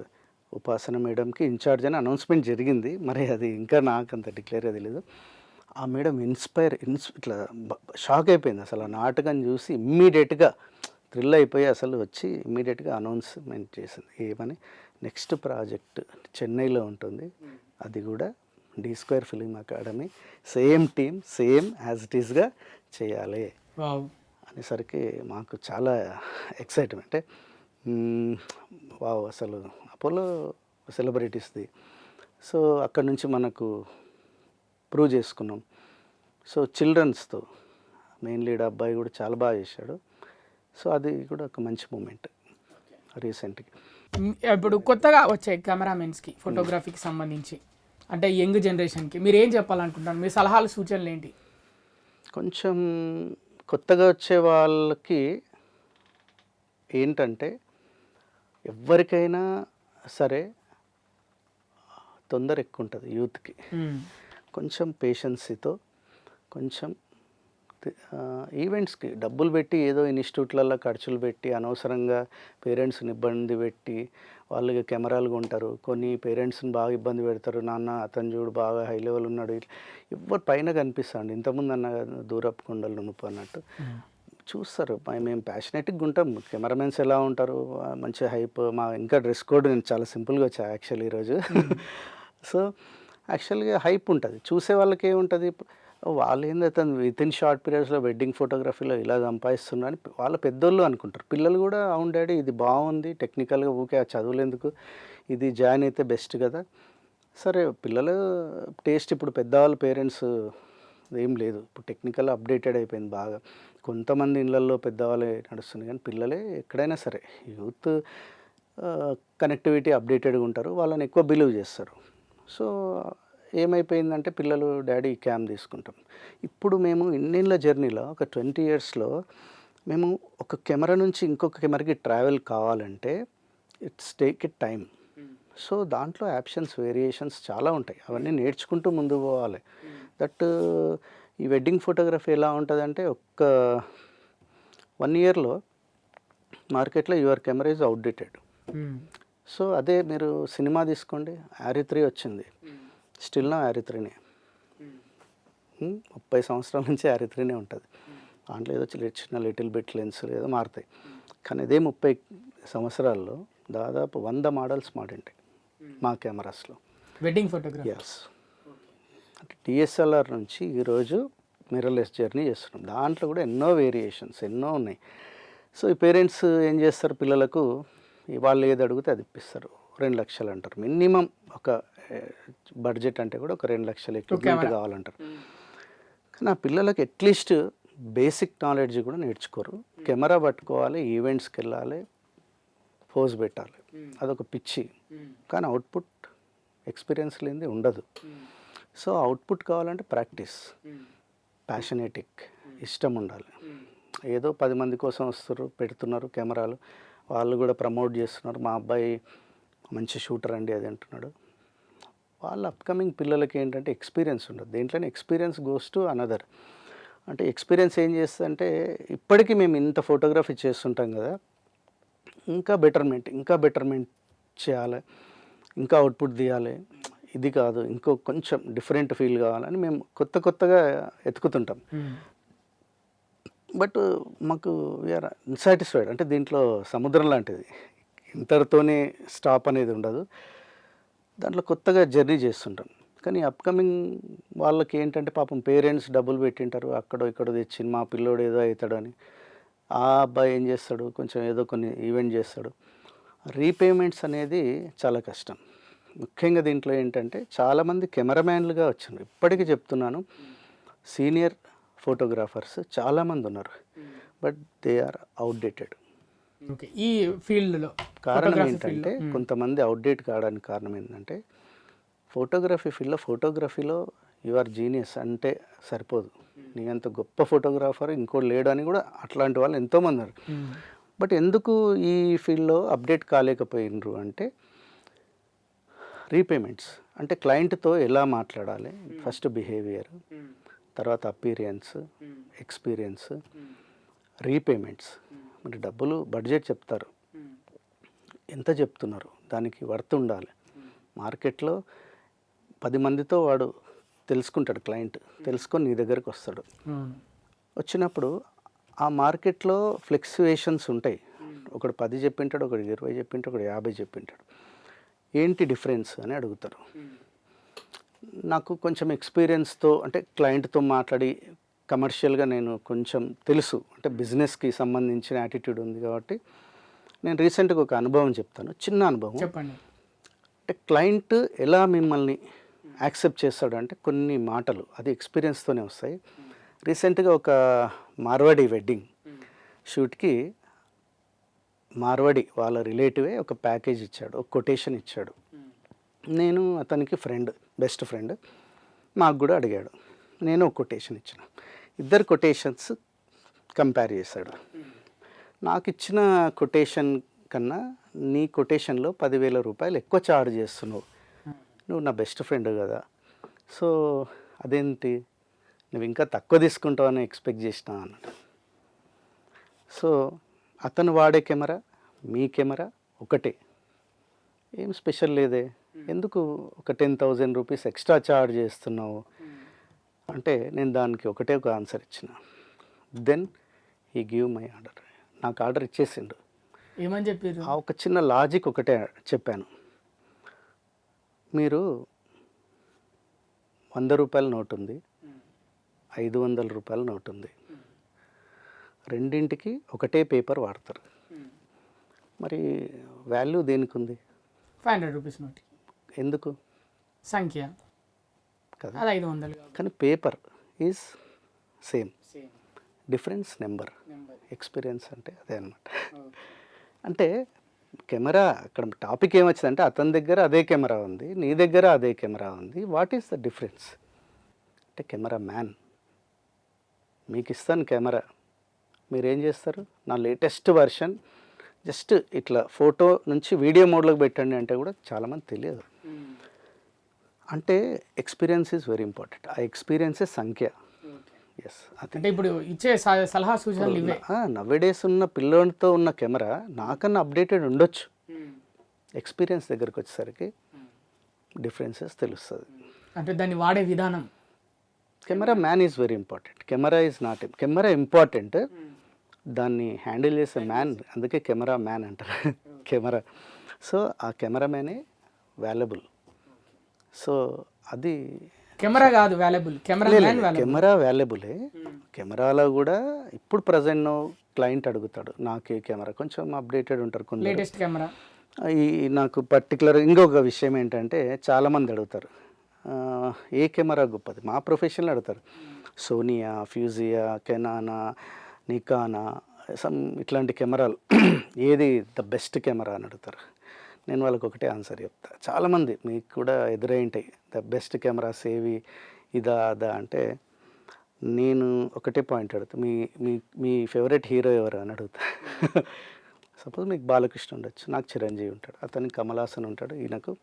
ఉపాసన మేడంకి ఇన్ఛార్జ్ అని అనౌన్స్మెంట్ జరిగింది. మరి అది ఇంకా నాకు అంత డిక్లేర్గా తెలియదు. ఆ మేడం ఇట్లా షాక్ అయిపోయింది అసలు. ఆ నాటకం చూసి ఇమ్మీడియట్గా థ్రిల్ అయిపోయి అసలు వచ్చి ఇమ్మీడియట్గా అనౌన్స్మెంట్ చేసింది. ఏమని, నెక్స్ట్ ప్రాజెక్ట్ చెన్నైలో ఉంటుంది, అది కూడా D² film academy same team same as it ఈస్గా చేయాలి అనేసరికి మాకు చాలా ఎక్సైట్మెంట్. వావ్, అసలు అపోలో సెలబ్రిటీస్ది. సో అక్కడ నుంచి మనకు ప్రూవ్ చేసుకున్నాం. సో చిల్డ్రన్స్తో మెయిన్ లీడ్ అబ్బాయి కూడా చాలా బాగా చేశాడు. సో అది కూడా ఒక మంచి మూమెంట్ రీసెంట్గా. ఇప్పుడు కొత్తగా వచ్చే కెమెరామెన్స్కి ఫోటోగ్రఫీకి సంబంధించి అంటే యంగ్ జనరేషన్కి మీరు ఏం చెప్పాలనుకుంటున్నారు? మీ సలహాలు సూచనలు ఏంటి? కొంచెం కొత్తగా వచ్చే వాళ్ళకి ఏంటంటే, ఎవరికైనా సరే తొందర ఎక్కువ ఉంటుంది యూత్కి. కొంచెం పేషెన్సీతో కొంచెం ఈవెంట్స్కి డబ్బులు పెట్టి ఏదో ఇన్స్టిట్యూట్లలో ఖర్చులు పెట్టి అనవసరంగా పేరెంట్స్ని ఇబ్బంది పెట్టి వాళ్ళకి కెమెరాలు కొంటారు. కొన్ని పేరెంట్స్ని బాగా ఇబ్బంది పెడతారు. నాన్న అతను చూడు బాగా హై లెవెల్ ఉన్నాడు, ఎవరు పైన కనిపిస్తాండి, ఇంతకుముందు అన్న దూరపు కొండలు నుప్పు అన్నట్టు చూస్తారు. మేము ప్యాషనేట్గా ఉంటాం. కెమెరామెన్స్ ఎలా ఉంటారు, మంచి హైప్. మా ఇంకా డ్రెస్ కోడ్ నేను చాలా సింపుల్గా వచ్చా యాక్చువల్లీ ఈరోజు. సో యాక్చువల్గా హైప్ ఉంటుంది. చూసే వాళ్ళకి ఏముంటుంది, వాళ్ళు ఏంటంటే వితిన్ షార్ట్ పీరియడ్స్లో వెడ్డింగ్ ఫోటోగ్రఫీలో ఇలా సంపాదిస్తున్నా అని వాళ్ళ పెద్దోళ్ళు అనుకుంటారు. పిల్లలు కూడా అవును డాడీ ఇది బాగుంది, టెక్నికల్గా ఊకే చదువులు ఎందుకు, ఇది జాయిన్ అయితే బెస్ట్ కదా. సరే పిల్లల టేస్ట్ ఇప్పుడు పెద్దవాళ్ళ పేరెంట్స్ ఏం లేదు, ఇప్పుడు టెక్నికల్ అప్డేటెడ్ అయిపోయింది బాగా. కొంతమంది ఇళ్ళల్లో పెద్దవాళ్ళే నడుస్తుంది, కానీ పిల్లలే ఎక్కడైనా సరే యూత్ కనెక్టివిటీ అప్డేటెడ్గా ఉంటారు, వాళ్ళని ఎక్కువ బిలీవ్ చేస్తారు. సో ఏమైపోయిందంటే పిల్లలు డాడీ క్యామ్ తీసుకుంటాం. ఇప్పుడు మేము ఇన్నేళ్ళ జర్నీలో ఒక 20 yearsలో మేము ఒక కెమెరా నుంచి ఇంకొక కెమెరాకి ట్రావెల్ కావాలంటే it's take it time. So దాంట్లో ఆప్షన్స్ వేరియేషన్స్ చాలా ఉంటాయి, అవన్నీ నేర్చుకుంటూ ముందుకు పోవాలి. దట్ ఈ వెడ్డింగ్ ఫోటోగ్రఫీ ఎలా ఉంటుందంటే ఒక్క 1 yearలో మార్కెట్లో your camera is outdated. So అదే మీరు సినిమా తీసుకోండి, Arri3 వచ్చింది, స్టిల్ నా Arri3నే. 30 సంవత్సరాల నుంచి Arri3నే ఉంటుంది. దాంట్లో ఏదో చిన్న లిటిల్ బిట్ లెన్స్ ఏదో మారుతాయి, కానీ అదే 30 సంవత్సరాల్లో దాదాపు 100 మోడల్స్ మారింటాయి మా కెమెరాస్లో వెడ్డింగ్ ఫోటోగ్రఫీ. ఎస్, అంటే DSLR నుంచి ఈరోజు మిర్రర్లెస్ జర్నీ చేస్తున్నాం. దాంట్లో కూడా ఎన్నో వేరియేషన్స్ ఎన్నో ఉన్నాయి. సో ఈ పేరెంట్స్ ఏం చేస్తారు, పిల్లలకు వాళ్ళు ఏది అడిగితే అది ఇప్పిస్తారు. 2 లక్షలు అంటారు మినిమం. ఒక బడ్జెట్ అంటే కూడా ఒక 2 లక్షలు ఎక్విప్మెంట్ కావాలంటారు. కానీ ఆ పిల్లలకి అట్లీస్ట్ బేసిక్ నాలెడ్జ్ కూడా నేర్చుకోరు. కెమెరా పట్టుకోవాలి, ఈవెంట్స్కి వెళ్ళాలి, పోజ్ పెట్టాలి, అదొక పిచ్చి. కానీ అవుట్పుట్ ఎక్స్పీరియన్స్ లేనిది ఉండదు. సో అవుట్పుట్ కావాలంటే ప్రాక్టీస్, ప్యాషనేటిక్, ఇష్టం ఉండాలి. ఏదో 10 మంది కోసం వస్తారు, పెడుతున్నారు కెమెరాలు, వాళ్ళు కూడా ప్రమోట్ చేస్తున్నారు, మా అబ్బాయి మంచి షూటర్ అండి అది అంటున్నాడు. వాళ్ళ అప్కమింగ్ పిల్లలకి ఏంటంటే ఎక్స్పీరియన్స్ ఉండదు. దేంట్లోనే ఎక్స్పీరియన్స్ గోస్ టు అనదర్. అంటే ఎక్స్పీరియన్స్ ఏం చేస్తుందంటే, ఇప్పటికీ మేము ఇంత ఫోటోగ్రఫీ చేస్తుంటాం కదా, ఇంకా బెటర్మెంట్ చేయాలి, ఇంకా అవుట్పుట్ తీయాలి, ఇది కాదు ఇంకో కొంచెం డిఫరెంట్ ఫీల్ కావాలని మేము కొత్తగా ఎతుకుతుంటాం. బట్ మాకు వీఆర్ అన్సాటిస్ఫైడ్. అంటే దీంట్లో సముద్రం లాంటిది, ఇంతటితోనే స్టాప్ అనేది ఉండదు. దాంట్లో కొత్తగా జర్నీ చేస్తుంటాం. కానీ అప్కమింగ్ వాళ్ళకి ఏంటంటే పాపం పేరెంట్స్ డబ్బులు పెట్టింటారు, అక్కడో ఇక్కడో తెచ్చి మా పిల్లోడు ఏదో అవుతాడు అని. ఆ అబ్బాయి ఏం చేస్తాడు, కొంచెం ఏదో కొన్ని ఈవెంట్ చేస్తాడు, రీపేమెంట్స్ అనేది చాలా కష్టం. ముఖ్యంగా దీంట్లో ఏంటంటే చాలామంది కెమెరామ్యాన్లుగా వచ్చారు. ఇప్పటికీ చెప్తున్నాను, సీనియర్ ఫోటోగ్రాఫర్స్ చాలామంది ఉన్నారు, but they are outdated. Okay, ఈ ఫీల్డ్లో కారణం ఏంటంటే కొంతమంది అవుట్డేట్ కావడానికి కారణం ఏంటంటే ఫోటోగ్రఫీలో యు ఆర్ జీనియస్ అంటే సరిపోదు. నీ అంత గొప్ప ఫోటోగ్రాఫర్ ఇంకోటి లేడు అని కూడా అట్లాంటి వాళ్ళు ఎంతోమంది ఉన్నారు. బట్ ఎందుకు ఈ ఫీల్డ్లో అప్డేట్ కాలేకపోయినరు అంటే రీపేమెంట్స్ అంటే క్లయింట్తో ఎలా మాట్లాడాలి, ఫస్ట్ బిహేవియర్, తర్వాత అపీరియన్స్, ఎక్స్పీరియన్స్, రీపేమెంట్స్. మరి డబ్బులు బడ్జెట్ చెప్తారు, ఎంత చెప్తున్నారు, దానికి వర్త్ ఉండాలి. మార్కెట్లో 10 మందితో వాడు తెలుసుకుంటాడు, క్లయింట్ తెలుసుకొని నీ దగ్గరికి వస్తాడు. వచ్చినప్పుడు ఆ మార్కెట్లో ఫ్లక్చుయేషన్స్ ఉంటాయి. ఒకడు 10 చెప్పింటాడు, ఒకడు 20 చెప్పింటాడు, ఒకడు 50 చెప్పింటాడు. ఏంటి డిఫరెన్స్ అని అడుగుతారు. నాకు కొంచెం ఎక్స్పీరియన్స్తో అంటే క్లయింట్తో మాట్లాడి కమర్షియల్గా నేను కొంచెం తెలుసు, అంటే బిజినెస్కి సంబంధించిన యాటిట్యూడ్ ఉంది కాబట్టి నేను రీసెంట్గా ఒక అనుభవం చెప్తాను, చిన్న అనుభవం. చెప్పండి. అంటే క్లయింట్ ఎలా మిమ్మల్ని యాక్సెప్ట్ చేస్తాడు అంటే కొన్ని మాటలు, అది ఎక్స్పీరియన్స్తోనే వస్తాయి. రీసెంట్గా ఒక మార్వాడి వెడ్డింగ్ షూట్కి మార్వాడి వాళ్ళ రిలేటివే ఒక ప్యాకేజ్ ఇచ్చాడు, ఒక కొటేషన్ ఇచ్చాడు. నేను అతనికి బెస్ట్ ఫ్రెండ్, మాకు కూడా అడిగాడు. నేను ఒక కొటేషన్ ఇచ్చిన, ఇద్దరు కొటేషన్స్ కంపేర్ చేశాడు. నాకు ఇచ్చిన కొటేషన్ కన్నా నీ కొటేషన్లో 10,000 రూపాయలు ఎక్కువ ఛార్జ్ చేస్తున్నావు, నువ్వు నా బెస్ట్ ఫ్రెండ్ కదా, సో అదేంటి నువ్వు ఇంకా తక్కువ తీసుకుంటావు అని ఎక్స్పెక్ట్ చేసినా అన్నాడు. సో అతను వాడే కెమెరా మీ కెమెరా ఒకటే, ఏం స్పెషల్ లేదే, ఎందుకు ఒక 10,000 రూపీస్ ఎక్స్ట్రా ఛార్జ్ చేస్తున్నావు అంటే నేను దానికి ఒకటే ఒక ఆన్సర్ ఇచ్చిన. Then he give my order, నాకు ఆర్డర్ ఇచ్చేసిండు. ఏమని చెప్పారు? ఆ ఒక చిన్న లాజిక్ ఒకటే చెప్పాను. మీరు 100 రూపాయల నోట్ ఉంది, 500 రూపాయల నోట్ ఉంది, రెండింటికి ఒకటే పేపర్ వాడతారు, మరి వాల్యూ దేనికి ఉంది? 500 రూపీస్ నోట్ ఎందుకు? సంఖ్య కదా, అది 500. కానీ paper is same, difference number. Experience అంటే అదే అనమాట. అంటే కెమెరా అక్కడ టాపిక్ ఏమొచ్చిందంటే అతని దగ్గర అదే కెమెరా ఉంది, నీ దగ్గర అదే కెమెరా ఉంది, వాట్ ఈస్ ద డిఫరెన్స్ అంటే కెమెరా మ్యాన్ మీకు ఇస్తాను కెమెరా, మీరేం చేస్తారు, నా లేటెస్ట్ వర్షన్ జస్ట్ ఇట్లా ఫోటో నుంచి వీడియో మోడ్లోకి పెట్టండి అంటే కూడా చాలామంది తెలియదు. అంటే ఎక్స్పీరియన్స్ ఈజ్ వెరీ ఇంపార్టెంట్. ఆ ఎక్స్పీరియన్సే సంఖ్య. ఎస్, అంటే ఇప్పుడు ఇచ్చే సలహా సూచనలు ఇవే. నవ్వేడేస్ ఉన్న పిల్లోనితో ఉన్న కెమెరా నాకన్నా అప్డేటెడ్ ఉండొచ్చు, ఎక్స్పీరియన్స్ దగ్గరికి వచ్చేసరికి డిఫరెన్సెస్ తెలుస్తుంది. అంటే దాన్ని వాడే విధానం. Camera man is very important, camera is not. Camera important, దాన్ని హ్యాండిల్ చేసే మ్యాన్, అందుకే కెమెరా మ్యాన్ అంటారు కెమెరా. సో ఆ కెమెరా మ్యానే వాల్యుబుల్. సో అది కెమెరా కాదు వాల్యుబుల్, కెమెరా వాల్యుబులే. కెమెరాలో కూడా ఇప్పుడు ప్రజెంట్ క్లయింట్ అడుగుతాడు నాకు ఈ కెమెరా, కొంచెం అప్డేటెడ్ ఉంటారు కొంచెం లేటెస్ట్ కెమెరా. ఈ నాకు పర్టికులర్ ఇంకొక విషయం ఏంటంటే చాలామంది అడుగుతారు ఏ కెమెరా గొప్పది, మా ప్రొఫెషన్లో అడుగుతారు, సోనియా, ఫ్యూజియా, కెనానా, నికానా, ఇట్లాంటి కెమెరాలు ఏది ద బెస్ట్ కెమెరా అని అడుగుతారు. నేను వాళ్ళకి ఒకటే ఆన్సర్ చెప్తా, చాలామంది మీకు కూడా ఎదురై ఉంటాయి, ద బెస్ట్ కెమెరాస్ ఏవి, ఇదా అదా అంటే నేను ఒకటే పాయింట్ అడుగుతా, మీ మీ మీ ఫేవరెట్ హీరో ఎవరు అని అడుగుతా. సపోజ్ మీకు బాలకృష్ణ ఉండొచ్చు, నాకు చిరంజీవి ఉంటాడు, అతనికి కమల్ హాసన్ ఉంటాడు, ఈయనకు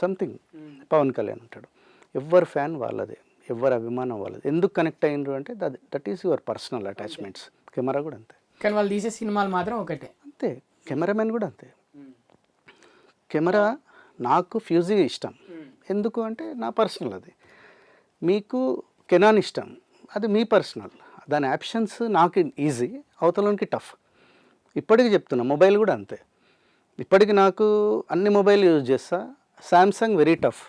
సంథింగ్ పవన్ కళ్యాణ్ ఉంటాడు. ఎవరి ఫ్యాన్ వాళ్ళదే, ఎవరి అభిమానం వాళ్ళది. ఎందుకు కనెక్ట్ అయినరు అంటే that is your personal attachments. Camera కూడా అంతే, కానీ వాళ్ళు తీసే సినిమాలు మాత్రం ఒకటే. అంతే, కెమెరామెన్ కూడా అంతే. కెమెరా నాకు ఫ్యూజీ ఇష్టం, ఎందుకు అంటే నా పర్సనల్, అది మీకు కెనాన్ ఇష్టం, అది మీ పర్సనల్. దాని ఆప్షన్స్ నాకు ఈజీ, అవతలకి టఫ్. ఇప్పటికీ చెప్తున్నా, మొబైల్ కూడా అంతే. ఇప్పటికి నాకు అన్ని మొబైల్ యూజ్ చేస్తా, శాంసంగ్ వెరీ టఫ్.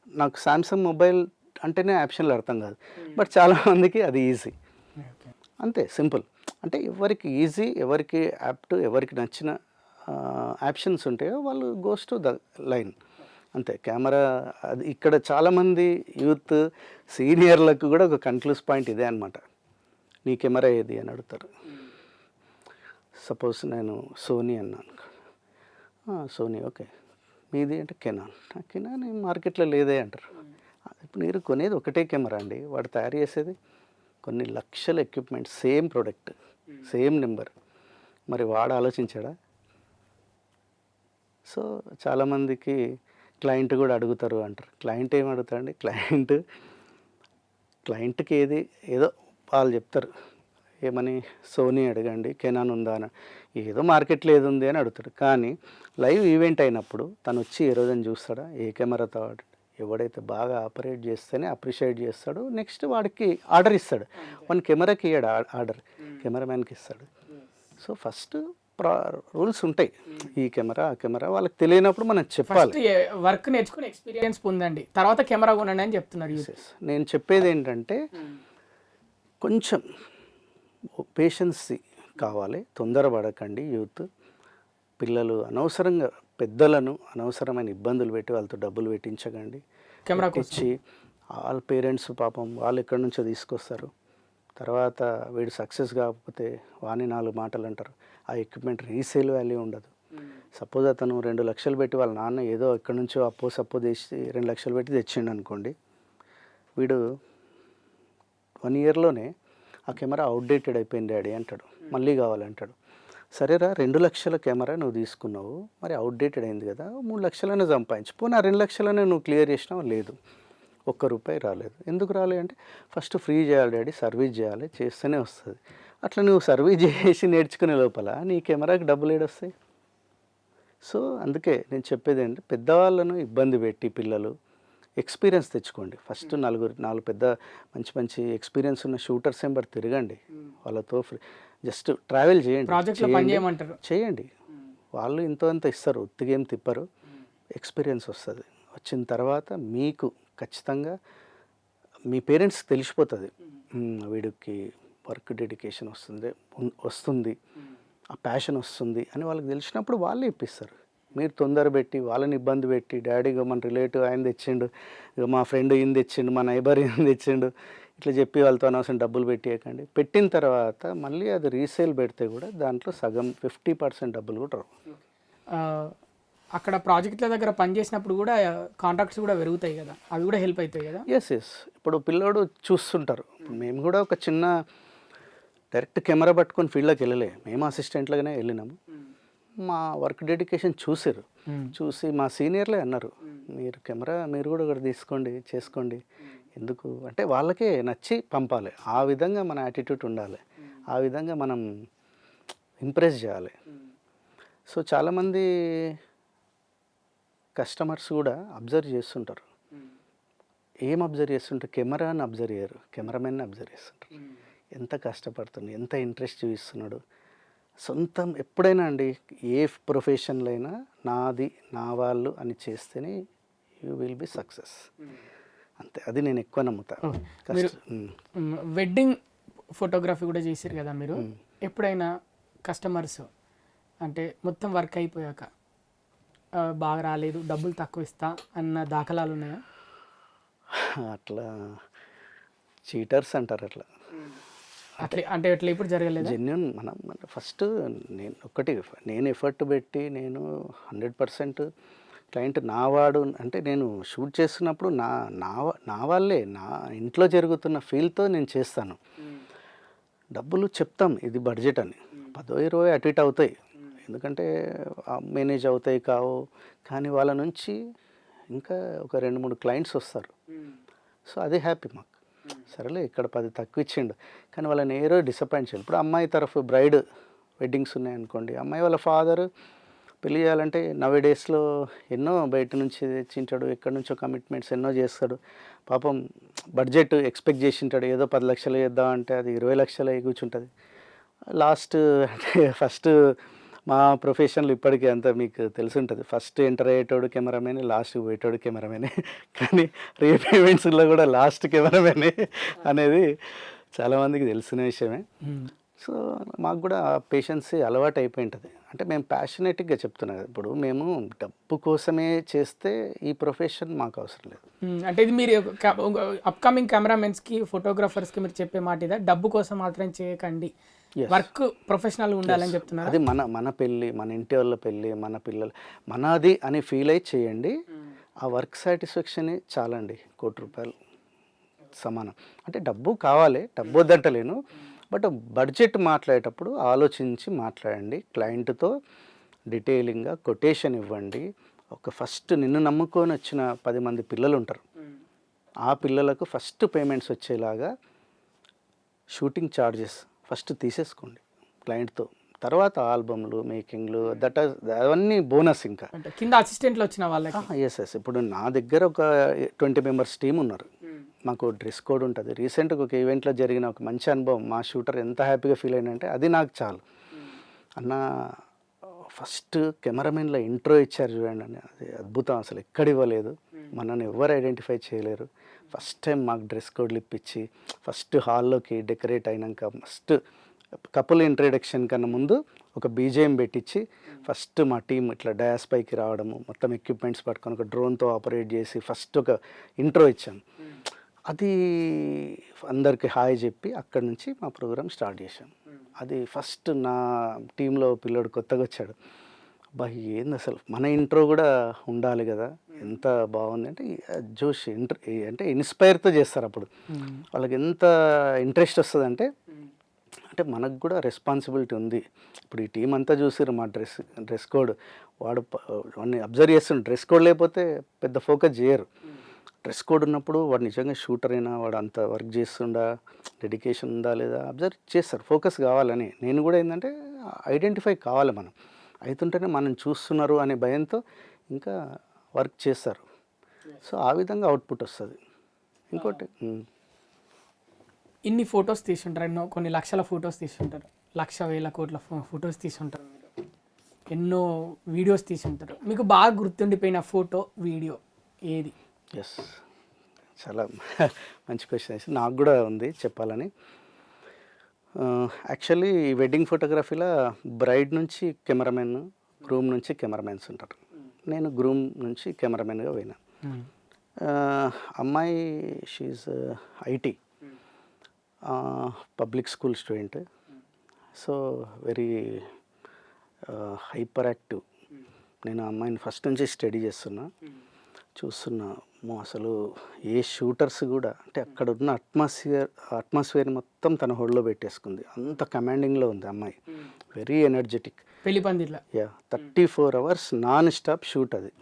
నాకు శాంసంగ్ మొబైల్ అంటేనే ఆప్షన్లు అర్థం కాదు, బట్ చాలామందికి అది ఈజీ. అంతే, సింపుల్. అంటే ఎవరికి ఈజీ, ఎవరికి యాప్ట్, ఎవరికి నచ్చిన ఆప్షన్స్ ఉంటాయో వాళ్ళు గోస్ టు ద లైన్ అంతే. కెమెరా అది ఇక్కడ చాలామంది యూత్ సీనియర్లకు కూడా ఒక కన్క్లూస్ పాయింట్ ఇదే అనమాట. నీ కెమెరా ఏది అని అడుగుతారు. సపోజ్ నేను సోనీ అన్నాను, సోనీ ఓకే, మీది అంటే కెనాన్. కెనాన్ మార్కెట్లో లేదే అంటారు. ఇప్పుడు మీరు కొనేది ఒకటే కెమెరా అండి, వాడు తయారు చేసేది కొన్ని లక్షల equipment, same product same number, మరి వాడు ఆలోచించాడా? సో చాలామందికి క్లయింట్ కూడా అడుగుతారు అంటారు. క్లయింట్ ఏం అడుగుతారండి, క్లయింట్కి ఏదో వాళ్ళు చెప్తారు, ఏమని సోనీ అడగండి, కెనాన్ ఉందా అని, ఏదో మార్కెట్లో ఏది ఉంది అని అడుగుతాడు. కానీ లైవ్ ఈవెంట్ అయినప్పుడు తను వచ్చి ఏ రోజని చూస్తాడా, ఏ కెమెరాతో ఎవడైతే బాగా ఆపరేట్ చేస్తేనే అప్రిషియేట్ చేస్తాడు, నెక్స్ట్ వాడికి ఆర్డర్ ఇస్తాడు. వన్ కెమెరాకి ఇయ్యాడు ఆర్డర్, కెమెరామ్యాన్కి ఇస్తాడు. సో ఫస్ట్ రూల్స్ ఉంటాయి, ఈ కెమెరా ఆ కెమెరా వాళ్ళకి తెలియనప్పుడు మనం చెప్పాలి. వర్క్ నేర్చుకుని ఎక్స్పీరియన్స్ పొందండి, తర్వాత కెమెరా కొనండి అని చెప్తున్నారు. నేను చెప్పేది ఏంటంటే కొంచెం పేషెన్స్ కావాలి, తొందరపడకండి. యూత్ పిల్లలు అనవసరంగా పెద్దలను అనవసరమైన ఇబ్బందులు పెట్టి వాళ్ళతో డబ్బులు పెట్టించకండి. కెమెరా ఇచ్చి వాళ్ళ పేరెంట్స్ పాపం వాళ్ళు ఎక్కడి నుంచో తీసుకొస్తారు, తర్వాత వీడు సక్సెస్ కాకపోతే వాని 4 మాటలు అంటారు. ఆ ఎక్విప్మెంట్ రీసేల్ వాల్యూ ఉండదు. సపోజ్ అతను 2 లక్షలు పెట్టి వాళ్ళ నాన్న ఏదో ఎక్కడి నుంచో అప్పో చేసి 2 లక్షలు పెట్టి తెచ్చిండు అనుకోండి, వీడు 1 ఇయర్లోనే ఆ కెమెరా అవుట్డేటెడ్ అయిపోయింది డాడీ అంటాడు, మళ్ళీ కావాలంటాడు. సరేరా 2 లక్షల కెమెరా నువ్వు తీసుకున్నావు, మరి అవుట్డేటెడ్ అయింది కదా, 3 లక్షలనే సంపాదించు, పోనీ ఆ 2 లక్షలనే నువ్వు క్లియర్ చేసినావు, లేదు ₹1 రాలేదు. ఎందుకు రాలే అంటే ఫస్ట్ ఫ్రీ చేయాలి డాడీ, సర్వీస్ చేయాలి, చేస్తేనే వస్తుంది. అట్లా నువ్వు సర్వీస్ చేసి నేర్చుకునే లోపల నీ కెమెరాకి డబ్బులు ఏడొస్తాయి? సో అందుకే నేను చెప్పేది ఏంటంటే పెద్దవాళ్ళను ఇబ్బంది పెట్టి పిల్లలు ఎక్స్పీరియన్స్ తెచ్చుకోండి. ఫస్ట్ 4 పెద్ద మంచి ఎక్స్పీరియన్స్ ఉన్న షూటర్స్ ఎంబర్ తిరగండి, వాళ్ళతో జస్ట్ ట్రావెల్ చేయండి. వాళ్ళు ఇంతో అంత ఇస్తారు, ఒత్తిగేం తిప్పరు, ఎక్స్పీరియన్స్ వస్తుంది. వచ్చిన తర్వాత మీకు ఖచ్చితంగా మీ పేరెంట్స్కి తెలిసిపోతుంది, వీడికి వర్క్ డెడికేషన్ వస్తుంది, ఆ ప్యాషన్ వస్తుంది అని వాళ్ళకి తెలిసినప్పుడు వాళ్ళే ఇప్పిస్తారు. మీరు తొందర పెట్టి వాళ్ళని ఇబ్బంది పెట్టి, డాడీగా మన రిలేటివ్ ఆయన తెచ్చిండు, ఇక మా ఫ్రెండ్ ఈయన తెచ్చిండు, మా నైబర్ ఈయన తెచ్చిండు, ఇట్లా చెప్పి వాళ్ళతో అనవసరం డబ్బులు పెట్టేయకండి. పెట్టిన తర్వాత మళ్ళీ అది రీసేల్ పెడితే కూడా దాంట్లో సగం 50% డబ్బులు కూడా రావు. అక్కడ ప్రాజెక్టుల దగ్గర పనిచేసినప్పుడు కూడా కాంట్రాక్ట్స్ కూడా పెరుగుతాయి కదా, అవి కూడా హెల్ప్ అవుతాయి కదా. ఎస్ ఇప్పుడు పిల్లోడు చూస్తుంటారు. మేము కూడా ఒక చిన్న డైరెక్ట్ కెమెరా పట్టుకొని ఫీల్డ్లోకి వెళ్ళలే, మేము అసిస్టెంట్లుగానే వెళ్ళినాము. మా వర్క్ డెడికేషన్ చూసి మా సీనియర్లే అన్నారు, మీరు కెమెరా మీరు కూడా ఒకటి తీసుకోండి, చేసుకోండి. ఎందుకు అంటే వాళ్ళకే నచ్చి పంపాలి, ఆ విధంగా మన యాటిట్యూడ్ ఉండాలి, ఆ విధంగా మనం ఇంప్రెస్ చేయాలి. సో చాలామంది కస్టమర్స్ కూడా అబ్జర్వ్ చేస్తుంటారు. ఏం అబ్జర్వ్ చేస్తుంటారు? కెమెరాని అబ్జర్వ్ చేయరు, కెమెరామెన్ని అబ్జర్వ్ చేస్తుంటారు. ఎంత కష్టపడుతుంది, ఎంత ఇంట్రెస్ట్ చూపిస్తున్నాడు. సొంతం ఎప్పుడైనా అండి ఏ ప్రొఫెషన్లో అయినా నాది నా వాళ్ళు అని చేస్తేనే యూ విల్ బి సక్సెస్, అంతే. అది నేను ఎక్కువ నమ్ముతా. వెడ్డింగ్ ఫోటోగ్రఫీ కూడా చేశారు కదా మీరు, ఎప్పుడైనా కస్టమర్స్ అంటే మొత్తం వర్క్ అయిపోయాక బాగా రాలేదు, డబ్బులు తక్కువ ఇస్తా అన్న దాఖలాలు ఉన్నాయా? అట్లా చీటర్స్ అంటారు అట్లా. అంటే అట్లా ఇప్పుడు జరగలేదు. జెన్యున్ మనం ఫస్ట్ నేను ఎఫర్ట్ పెట్టి నేను 100% క్లయింట్ నావాడు అంటే నేను షూట్ చేస్తున్నప్పుడు నా వాళ్ళే, నా ఇంట్లో జరుగుతున్న ఫీల్తో నేను చేస్తాను. డబ్బులు చెప్తాం ఇది బడ్జెట్ అని, 10-20 అటు ఇటు అవుతాయి, ఎందుకంటే మేనేజ్ అవుతాయి కావు. కానీ వాళ్ళ నుంచి ఇంకా ఒక 2-3 క్లయింట్స్ వస్తారు. సో అదే హ్యాపీ మాకు. సరేలే ఇక్కడ 10 తక్కువ ఇచ్చిండు, కానీ వాళ్ళని ఏరో డిసప్పాయింట్ చేయాలి. ఇప్పుడు అమ్మాయి తరఫు బ్రైడ్ వెడ్డింగ్స్ ఉన్నాయనుకోండి, అమ్మాయి వాళ్ళ ఫాదర్ పెళ్ళి చేయాలంటే నవే డేస్లో ఎన్నో బయట నుంచి తెచ్చింటాడు, ఎక్కడి నుంచో కమిట్మెంట్స్ ఎన్నో చేస్తాడు. పాపం బడ్జెట్ ఎక్స్పెక్ట్ చేసింటాడు, ఏదో 10 లక్షలు చేద్దామంటే అది 20 లక్షలు అయి కూర్చుంటుంది. లాస్ట్ అంటే ఫస్ట్ మా ప్రొఫెషన్లో ఇప్పటికీ అంతా మీకు తెలిసి ఉంటుంది, ఫస్ట్ ఎంటర్ అయ్యేటోడు కెమెరామెన్, లాస్ట్ పోయేటోడు కెమెరామెనే. కానీ రీపేమెంట్స్లో కూడా లాస్ట్ కెమెరామెనే అనేది చాలామందికి తెలిసిన విషయమే. సో మాకు కూడా ఆ పేషెన్సీ అలవాటు అయిపోయి ఉంటుంది. అంటే మేము ప్యాషనేట్గా చెప్తున్నాం కదా, ఇప్పుడు మేము డబ్బు కోసమే చేస్తే ఈ ప్రొఫెషన్ మాకు అవసరం లేదు. అంటే ఇది మీరు అప్కమింగ్ కెమెరామెన్స్కి ఫోటోగ్రాఫర్స్కి మీరు చెప్పే మాట ఇదా, డబ్బు కోసం మాత్రం చేయకండి, వర్క్ ప్రొఫెషనల్ ఉండాలని చెప్తున్నారు. అది మన పెళ్ళి, మన ఇంటి వాళ్ళ పెళ్ళి, మన పిల్లలు మనది అని ఫీల్ అయి చేయండి. ఆ వర్క్ సాటిస్ఫాక్షన్ చాలండి, ₹1,00,00,000 సమానం. అంటే డబ్బు కావాలి, డబ్బు వద్దంటలేను, బట్ బడ్జెట్ మాట్లాడేటప్పుడు ఆలోచించి మాట్లాడండి. క్లయింట్తో డీటెయిలింగ్గా కొటేషన్ ఇవ్వండి. ఒక ఫస్ట్ నిన్ను నమ్ముకొని వచ్చిన 10 మంది పిల్లలు ఉంటారు, ఆ పిల్లలకు ఫస్ట్ పేమెంట్స్ వచ్చేలాగా షూటింగ్ ఛార్జెస్ ఫస్ట్ తీసేసుకోండి క్లయింట్తో. తర్వాత ఆల్బమ్లు, మేకింగ్లు, అవన్నీ బోనస్. ఇంకా అంటే కింద అసిస్టెంట్లు వచ్చిన వాళ్ళకి ఎస్. ఇప్పుడు నా దగ్గర ఒక 20 మెంబర్స్ టీం ఉన్నారు. మాకు డ్రెస్ కోడ్ ఉంటుంది. రీసెంట్గా ఒక ఈవెంట్లో జరిగిన ఒక మంచి అనుభవం, మా షూటర్ ఎంత హ్యాపీగా ఫీల్ అయిందంటే అది నాకు చాలు. అన్న ఫస్ట్ కెమెరామెన్లో ఇంట్రో ఇచ్చారు చూడండి అని, అది అద్భుతం. అసలు ఎక్కడ ఇవ్వలేదు, మనల్ని ఎవరు ఐడెంటిఫై చేయలేరు. ఫస్ట్ టైం మాకు డ్రెస్ కోడ్లు ఇప్పించి ఫస్ట్ హాల్లోకి డెకరేట్ అయినాక ఫస్ట్ కపుల్ ఇంట్రడక్షన్ కన్నా ముందు ఒక బీజేఎం పెట్టించి ఫస్ట్ మా టీం ఇట్లా డయాస్ పైకి రావడము, మొత్తం ఎక్విప్మెంట్స్ పట్టుకొని ఒక డ్రోన్తో ఆపరేట్ చేసి ఫస్ట్ ఒక ఇంట్రో ఇచ్చాం. అది అందరికి హాయ్ చెప్పి అక్కడి నుంచి మా ప్రోగ్రామ్ స్టార్ట్ చేశాం. అది ఫస్ట్ నా టీంలో పిల్లోడు కొత్తగా వచ్చాడు, అబ్బా ఏంది అసలు మన ఇంట్రో కూడా ఉండాలి కదా, ఎంత బాగుంది అంటే జోష్ అంటే ఇన్స్పైర్తో చేస్తారు. అప్పుడు వాళ్ళకి ఎంత ఇంట్రెస్ట్ వస్తుంది అంటే మనకు కూడా రెస్పాన్సిబిలిటీ ఉంది. ఇప్పుడు ఈ టీం అంతా చూసారు మా డ్రెస్ కోడ్, వాడిని అబ్జర్వ్ చేస్తుండే. డ్రెస్ కోడ్ లేకపోతే పెద్ద ఫోకస్ చేయరు. డ్రెస్ కోడ్ ఉన్నప్పుడు వాడు నిజంగా షూటర్ అయినా, వాడు అంత వర్క్ చేస్తుండా, డెడికేషన్ ఉందా లేదా అబ్జర్వ్ చేస్తారు, ఫోకస్ కావాలని. నేను కూడా ఏంటంటే ఐడెంటిఫై కావాలి, మనం అవుతుంటేనే మనం చూస్తున్నారు అనే భయంతో ఇంకా వర్క్ చేస్తారు. సో ఆ విధంగా అవుట్పుట్ వస్తుంది. ఇంకోటి ఇన్ని ఫొటోస్ తీసుంటారు, ఎన్నో కొన్ని లక్షల ఫొటోస్ తీసుంటారు, 1,00,000 కోట్ల ఫొటోస్ తీసుంటారు, ఎన్నో వీడియోస్ తీసుంటారు. మీకు బాగా గుర్తుండిపోయిన ఫోటో, వీడియో ఏది? ఎస్, చాలా మంచి క్వశ్చన్ వేసి నాకు కూడా ఉంది చెప్పాలని. యాక్చువల్లీ ఈ వెడ్డింగ్ ఫోటోగ్రఫీలో బ్రైడ్ నుంచి కెమెరామెన్, గ్రూమ్ నుంచి కెమెరామెన్స్ ఉంటారు. నేను గ్రూమ్ నుంచి కెమెరామెన్గా పోయినా. అమ్మాయి షీఈ్ IT public school student. So very hyperactive. నేను ఆ అమ్మాయిని ఫస్ట్ నుంచి స్టడీ చూస్తున్నా. అసలు ఏ షూటర్స్ కూడా అంటే అక్కడ ఉన్న అట్మాస్ఫియర్ మొత్తం తన హోల్డ్లో పెట్టేసుకుంది. అంత కమాండింగ్లో ఉంది అమ్మాయి, వెరీ ఎనర్జెటిక్. పెళ్లి పందిర్లా 34 అవర్స్ నాన్ స్టాప్ షూట్ అది.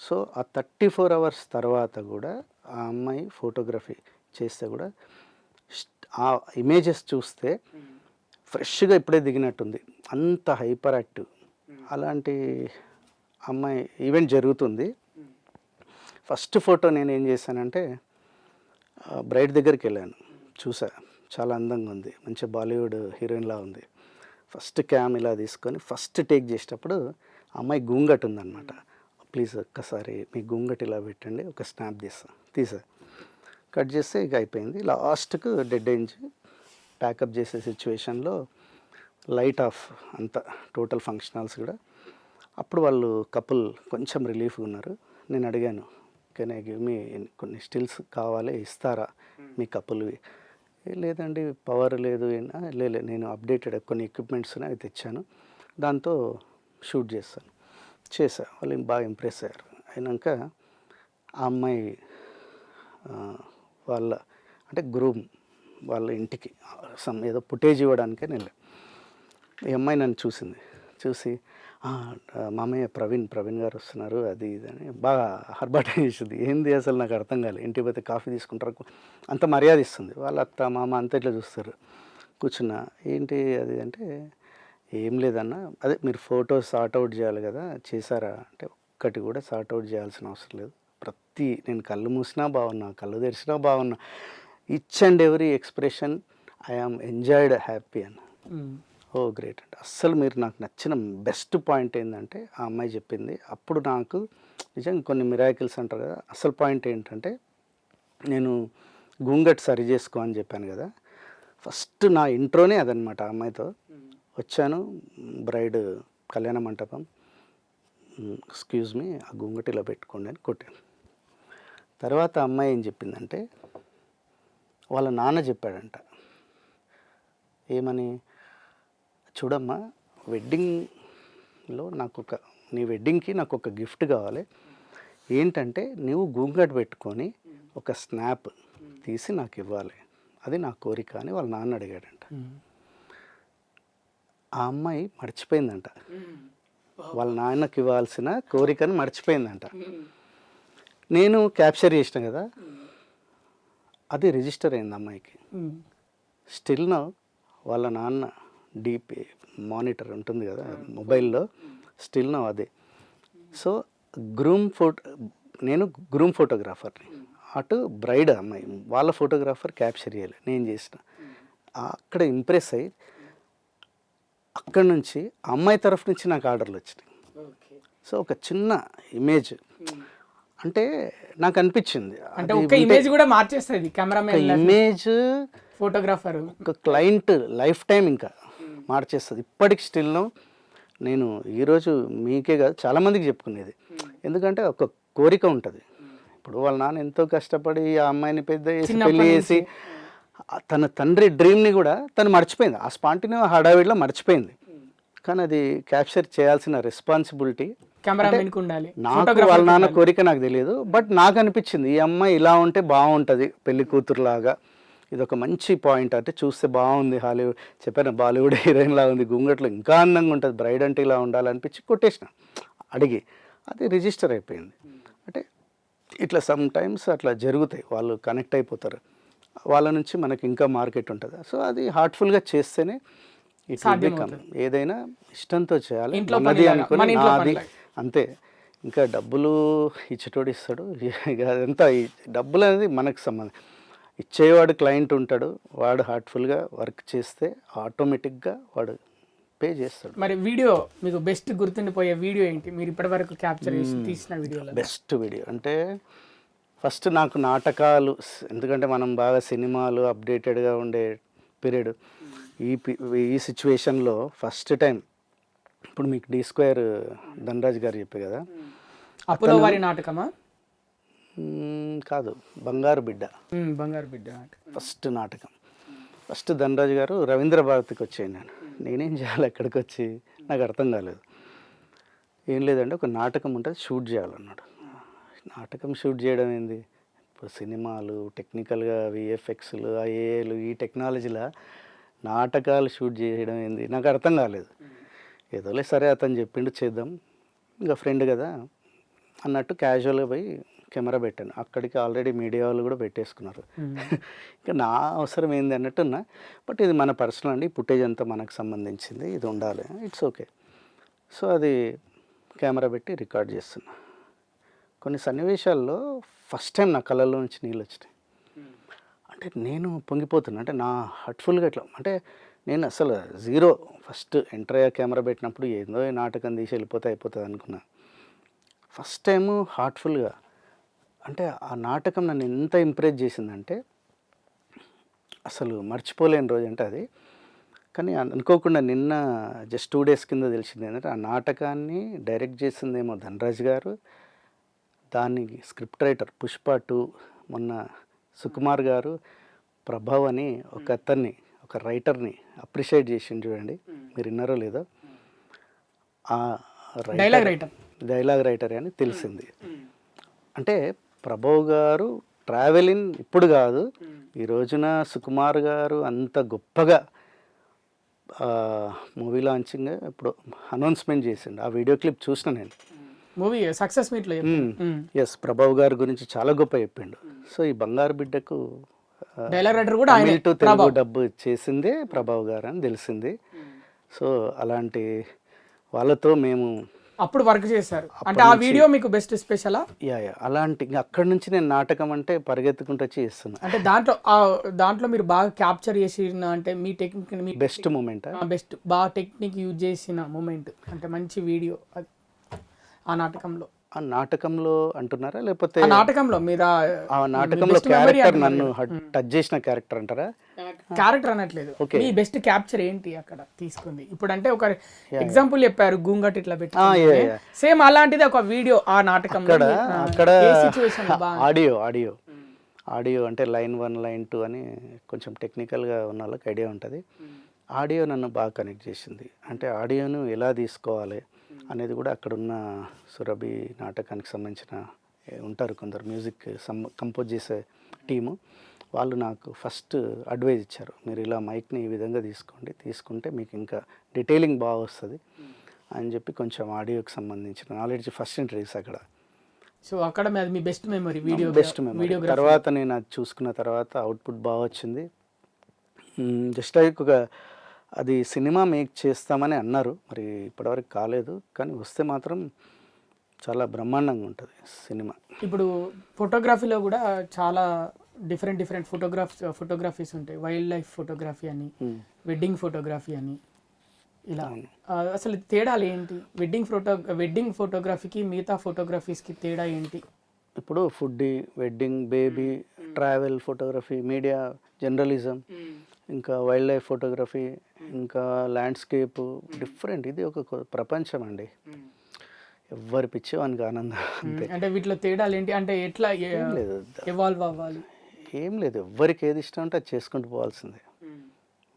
సో ఆ 34 అవర్స్ తర్వాత కూడా ఆ అమ్మాయి ఫోటోగ్రఫీ చేస్తే కూడా ఆ ఇమేజెస్ చూస్తే ఫ్రెష్గా ఇప్పుడే దిగినట్టుంది, అంత హైపర్ యాక్టివ్. అలాంటి అమ్మాయి ఈవెంట్ జరుగుతుంది. ఫస్ట్ ఫోటో నేను ఏం చేశానంటే బ్రైడ్ దగ్గరికి వెళ్ళాను, చూసా చాలా అందంగా ఉంది, మంచి బాలీవుడ్ హీరోయిన్లా ఉంది. ఫస్ట్ క్యామ్ ఇలా తీసుకొని ఫస్ట్ టేక్ చేసేటప్పుడు అమ్మాయి గూంగట్ ఉందన్నమాట. ప్లీజ్ ఒక్కసారి మీ గూంగట్ ఇలా పెట్టండి, ఒక స్నాప్ తీసా. కట్ చేస్తే ఇక అయిపోయింది. లాస్ట్కు డెడ్ ఎండ్ ప్యాకప్ చేసే సిచ్యువేషన్లో లైట్ ఆఫ్ అంతా టోటల్ ఫంక్షనల్స్ కూడా. అప్పుడు వాళ్ళు కపుల్ కొంచెం రిలీఫ్గా ఉన్నారు. నేను అడిగాను, కెన్ ఐ గివ్ మీ కొన్ని స్టిల్స్ కావాలి, ఇస్తారా మీ కపుల్వి? లేదండి పవర్ లేదు. లేదు, నేను అప్డేటెడ్ కొన్ని ఎక్విప్మెంట్స్ అవి తెచ్చాను, దాంతో షూట్ చేశా. వాళ్ళు బాగా ఇంప్రెస్ అయ్యారు. అయినాక ఆ అమ్మాయి వాళ్ళ అంటే గ్రూమ్ వాళ్ళ ఇంటికి ఏదో ఫుటేజ్ ఇవ్వడానికే నేను. ఈ అమ్మాయి నన్ను చూసి మామయ్య ప్రవీణ్ గారు వస్తున్నారు, అది ఇది అని బాగా హర్బాట చేసింది. ఏంది అసలు నాకు అర్థం కాలేదు. ఇంటికి పోతే కాఫీ తీసుకుంటారు, అంత మర్యాద ఇస్తుంది. వాళ్ళ అత్త మామ అంతా ఇట్లా చూస్తారు. కూర్చున్నా, ఏంటి అది అంటే, ఏం లేదన్న, అదే మీరు ఫోటోస్ సార్ట్అవుట్ చేయాలి కదా, చేశారా అంటే ఒక్కటి కూడా సార్ట్అవుట్ చేయాల్సిన అవసరం లేదు. నేను కళ్ళు మూసినా బాగున్నా, కళ్ళు తెరిచినా బాగున్నా, each and every expression I am enjoyed, happy అన్న. ఓ గ్రేట్ అంటే అస్సలు మీరు నాకు నచ్చిన బెస్ట్ పాయింట్ ఏంటంటే ఆ అమ్మాయి చెప్పింది. అప్పుడు నాకు నిజంగా కొన్ని మిరాకిల్స్ అంటారు కదా, అసలు పాయింట్ ఏంటంటే నేను గూంగట్ సరి చేసుకో అని చెప్పాను కదా, ఫస్ట్ నా ఇంట్రోనే అదనమాట. ఆ అమ్మాయితో వచ్చాను, బ్రైడ్ కళ్యాణ మంటపం, ఎక్స్క్యూజ్ మీ ఆ గుంగటిలో పెట్టుకోండి అని కొట్టాను. తర్వాత అమ్మాయి ఏం చెప్పిందంటే వాళ్ళ నాన్న చెప్పాడంట, ఏమని, చూడమ్మా వెడ్డింగ్లో నీ వెడ్డింగ్కి నాకు ఒక గిఫ్ట్ కావాలి, ఏంటంటే నువ్వు గుంగటి పెట్టుకొని ఒక స్నాప్ తీసి నాకు ఇవ్వాలి, అది నా కోరిక అని వాళ్ళ నాన్న అడిగాడంట. ఆ అమ్మాయి మర్చిపోయిందంట, వాళ్ళ నాన్నకి ఇవ్వాల్సిన కోరికను మర్చిపోయిందంట. నేను క్యాప్చర్ చేసిన కదా, అది రిజిస్టర్ అయింది అమ్మాయికి. స్టిల్ నౌ వాళ్ళ నాన్న డీపీ మానిటర్ ఉంటుంది కదా మొబైల్లో, స్టిల్ నౌ అదే. సో నేను గ్రూమ్ ఫోటోగ్రాఫర్ని, అటు బ్రైడ్ అమ్మాయి వాళ్ళ ఫోటోగ్రాఫర్ క్యాప్చర్ చేయాలి, నేను చేసిన. అక్కడ ఇంప్రెస్ అయ్యి అక్కడి నుంచి అమ్మాయి తరఫు నుంచి నాకు ఆర్డర్లు వచ్చినాయి. సో ఒక చిన్న ఇమేజ్ అంటే నాకు అనిపించింది, అంటే ఒక ఇమేజ్ కూడా మార్చేస్తుంది కెమెరామెన్ ఇమేజ్, ఫోటోగ్రాఫర్, ఒక క్లయింట్ లైఫ్ టైం ఇంకా మార్చేస్తుంది. ఇప్పటికి స్టిల్ నేను ఈరోజు మీకే కాదు చాలామందికి చెప్పుకునేది, ఎందుకంటే ఒక కోరిక ఉంటుంది. ఇప్పుడు వాళ్ళ నాన్న ఎంతో కష్టపడి ఆ అమ్మాయిని పెద్ద చేసి పెళ్లి చేసి తన తండ్రి డ్రీమ్ని కూడా తను మర్చిపోయింది, ఆ స్పాంటిని హడావిడిలో మర్చిపోయింది. కానీ అది క్యాప్చర్ చేయాల్సిన రెస్పాన్సిబిలిటీ ఉండాలి. నాకు వాళ్ళ నాన్న కోరిక నాకు తెలియదు, బట్ నాకు అనిపించింది ఈ అమ్మాయి ఇలా ఉంటే బాగుంటుంది పెళ్లి కూతురులాగా, ఇది ఒక మంచి పాయింట్. అంటే చూస్తే బాగుంది, హాలీవుడ్ చెప్పాను బాలీవుడ్ హీరోయిన్ లా ఉంది, గుంగట్లో ఇంకా అందంగా ఉంటుంది, బ్రైడ్ అంటే ఇలా ఉండాలనిపించి కొట్టేసిన అడిగి, అది రిజిస్టర్ అయిపోయింది. అంటే ఇట్లా సమ్ టైమ్స్ అట్లా జరుగుతాయి, వాళ్ళు కనెక్ట్ అయిపోతారు, వాళ్ళ నుంచి మనకి ఇంకా మార్కెట్ ఉంటుంది. సో అది హార్ట్ఫుల్గా చేస్తేనే ఏదైనా ఇష్టంతో చేయాలి, మనది అనుకుని నాది అంతే. ఇంకా డబ్బులు ఇచ్చేటోడు ఇస్తాడు, అదంతా డబ్బులు అనేది మనకు సంబంధం. ఇచ్చేవాడు క్లయింట్ ఉంటాడు, వాడు హార్ట్ఫుల్గా వర్క్ చేస్తే ఆటోమేటిక్గా వాడు పే చేస్తాడు. మరి వీడియో మీకు బెస్ట్ గుర్తుండిపోయే వీడియో ఏంటి మీరు ఇప్పటివరకు క్యాప్చర్ చేసి తీసిన వీడియోలో? బెస్ట్ వీడియో అంటే ఫస్ట్ నాకు నాటకాలు, ఎందుకంటే మనం బాగా సినిమాలు అప్డేటెడ్గా ఉండే పీరియడ్, ఈ సిచ్యువేషన్లో ఫస్ట్ టైం ఇప్పుడు మీకు D² ధనరాజ్ గారు చెప్పే కదా, అపోలో వారి నాటకమా? కాదు, బంగారు బిడ్డ ఫస్ట్ నాటకం. ఫస్ట్ ధనరాజ్ గారు రవీంద్ర భారతికి వచ్చాను, నేనేం చేయాలి అక్కడికి వచ్చి, నాకు అర్థం కాలేదు. ఏం లేదంటే ఒక నాటకం ఉంటుంది షూట్ చేయాలన్నాడు. నాటకం షూట్ చేయడం ఏంది, ఇప్పుడు సినిమాలు టెక్నికల్గా VFXలు AAలు ఈ టెక్నాలజీలో నాటకాలు షూట్ చేయడం ఏంది, నాకు అర్థం కాలేదు. ఏదోలే సరే అతను చెప్పిండు చేద్దాం, ఇంకా ఫ్రెండ్ కదా అన్నట్టు క్యాజువల్గా పోయి కెమెరా పెట్టాను. అక్కడికి ఆల్రెడీ మీడియా వాళ్ళు కూడా పెట్టేసుకున్నారు. ఇంకా నా అవసరం ఏంది అన్నట్టున్నా, బట్ ఇది మన పర్సనల్ అండి, ఫుటేజ్ అంతా మనకు సంబంధించింది, ఇది ఉండాలి, ఇట్స్ ఓకే. సో అది కెమెరా పెట్టి రికార్డ్ చేస్తున్నా. కొన్ని సన్నివేశాల్లో ఫస్ట్ టైం నా కళ్ళల్లో నుంచి నీళ్ళు వచ్చినాయి. అంటే నేను పొంగిపోతున్నా, అంటే నా హార్ట్ఫుల్గా ఇట్లా, అంటే నేను అసలు జీరో, ఫస్ట్ ఎంటర్ అయ్యా కెమెరా పెట్టినప్పుడు ఏందో ఈ నాటకం తీసి వెళ్ళిపోతే అయిపోతుంది అనుకున్నా. ఫస్ట్ టైము హార్ట్ఫుల్గా, అంటే ఆ నాటకం నన్ను ఎంత ఇంప్రెస్ చేసిందంటే అసలు మర్చిపోలేని రోజు అంటే అది. కానీ అనుకోకుండా నిన్న జస్ట్ 2 days కింద తెలిసింది ఏంటంటే ఆ నాటకాన్ని డైరెక్ట్ చేసిందేమో ధనరాజ్ గారు, దాన్ని స్క్రిప్ట్ రైటర్ పుష్ప 2 మొన్న సుకుమార్ గారు, ప్రభావ్ అని ఒక అతన్ని, ఒక రైటర్ని అప్రిషియేట్ చేసిండు చూడండి, మీరు విన్నారో లేదో. ఆ డైలాగ్ రైటర్ అని తెలిసింది. అంటే ప్రభావ్ గారు ట్రావెలింగ్ ఇప్పుడు కాదు, ఈ రోజున సుకుమార్ గారు అంత గొప్పగా మూవీ లాంచింగ్ ఇప్పుడు అనౌన్స్మెంట్ చేసిండు. ఆ వీడియో క్లిప్ చూసిన నేను, మూవీ సక్సెస్ మీట్లో. ఎస్, ప్రభావ్ గారి గురించి చాలా గొప్ప చెప్పిండు. సో ఈ బంగారు బిడ్డకు తెలుగు డబ్బు చేసిందే ప్రభావ్ గారు అని తెలిసింది. సో అలాంటి వాళ్ళతో మేము అప్పుడు వర్క్ చేశారు. అంటే ఆ వీడియో మీకు బెస్ట్ స్పెషలా? యా అలాంటి అక్కడి నుంచి నేను నాటకం అంటే పరిగెత్తుకుంటూ చేస్తున్నా. అంటే దాంట్లో మీరు బాగా క్యాప్చర్ చేసిన, అంటే మీ టెక్నిక్, మీ బెస్ట్ మూమెంట్, బెస్ట్ బాగా టెక్నిక్ యూజ్ చేసిన మూమెంట్, అంటే మంచి వీడియో ఆ నాటకంలో? ఆ నాటకంలో అంటున్నారా, లేకపోతే నాటకంలో మీరు ఆ నాటకంలో క్యారెక్టర్ నన్ను టచ్ చేసిన క్యారెక్టర్ అంటారా? క్యారెక్టర్ అనట్లేదు, Okay. మీ బెస్ట్ క్యాప్చర్ ఏంటి అక్కడ తీసుకుంది? ఇప్పుడు అంటే ఒక ఎగ్జాంపుల్ చెప్పారు గూంగట్ ఇట్లా పెట్టి, yeah. సేమ్ అలాంటిది ఒక వీడియో ఆ నాటకంలో అక్కడ ఏ సిచ్యువేషన్ ఆడియో అంటే లైన్ 1 లైన్ 2 అని కొంచెం టెక్నికల్గా ఉన్న వాళ్ళకి ఐడియా ఉంటుంది. ఆడియో నన్ను బాగా కనెక్ట్ చేసింది. అంటే ఆడియోను ఎలా తీసుకోవాలి అనేది కూడా అక్కడున్న సురభి నాటకానికి సంబంధించిన ఉంటారు కొందరు మ్యూజిక్ కంపోజ్ చేసే టీము, వాళ్ళు నాకు ఫస్ట్ అడ్వైజ్ ఇచ్చారు. మీరు ఇలా మైక్ని ఈ విధంగా తీసుకుంటే మీకు ఇంకా డీటెయిలింగ్ బాగా వస్తుంది అని చెప్పి కొంచెం ఆడియోకి సంబంధించిన నాలెడ్జ్ ఫస్ట్ ఇంట్రడ్యూస్ అక్కడ. సో అక్కడ మీ బెస్ట్ మెమరీ బెస్ట్ మెమరీ. తర్వాత నేను అది చూసుకున్న తర్వాత అవుట్పుట్ బాగా వచ్చింది. జస్ట్ ఒక అది సినిమా మేక్ చేస్తామని అన్నారు, మరి ఇప్పటివరకు కాలేదు, కానీ వస్తే మాత్రం చాలా బ్రహ్మాండంగా ఉంటుంది సినిమా. ఇప్పుడు ఫోటోగ్రఫీలో కూడా చాలా డిఫరెంట్ ఫోటోగ్రఫీస్ ఉంటాయి. వైల్డ్ లైఫ్ ఫోటోగ్రఫీ అని, వెడ్డింగ్ ఫోటోగ్రఫీ అని, ఇలా అసలు తేడాలు ఏంటి? వెడ్డింగ్ ఫోటోగ్రఫీకి మిగతా ఫోటోగ్రఫీస్కి తేడా ఏంటి? ఇప్పుడు food, wedding, baby, travel photography, media journalism, ఇంకా వైల్డ్ లైఫ్ ఫోటోగ్రఫీ, ఇంకా ల్యాండ్స్కేప్, డిఫరెంట్. ఇది ఒక ప్రపంచం అండి. ఎవ్వరి పిచ్చి వానికి ఆనందం అంతే. అంటే వీటిలో తేడాలు ఏంటి? అంటే ఎట్లా ఎవాల్వ్ అవ్వాలి? ఏం లేదు, ఎవ్వరికి ఏది ఇష్టం అంటే అది చేసుకుంటూ పోవాల్సిందే.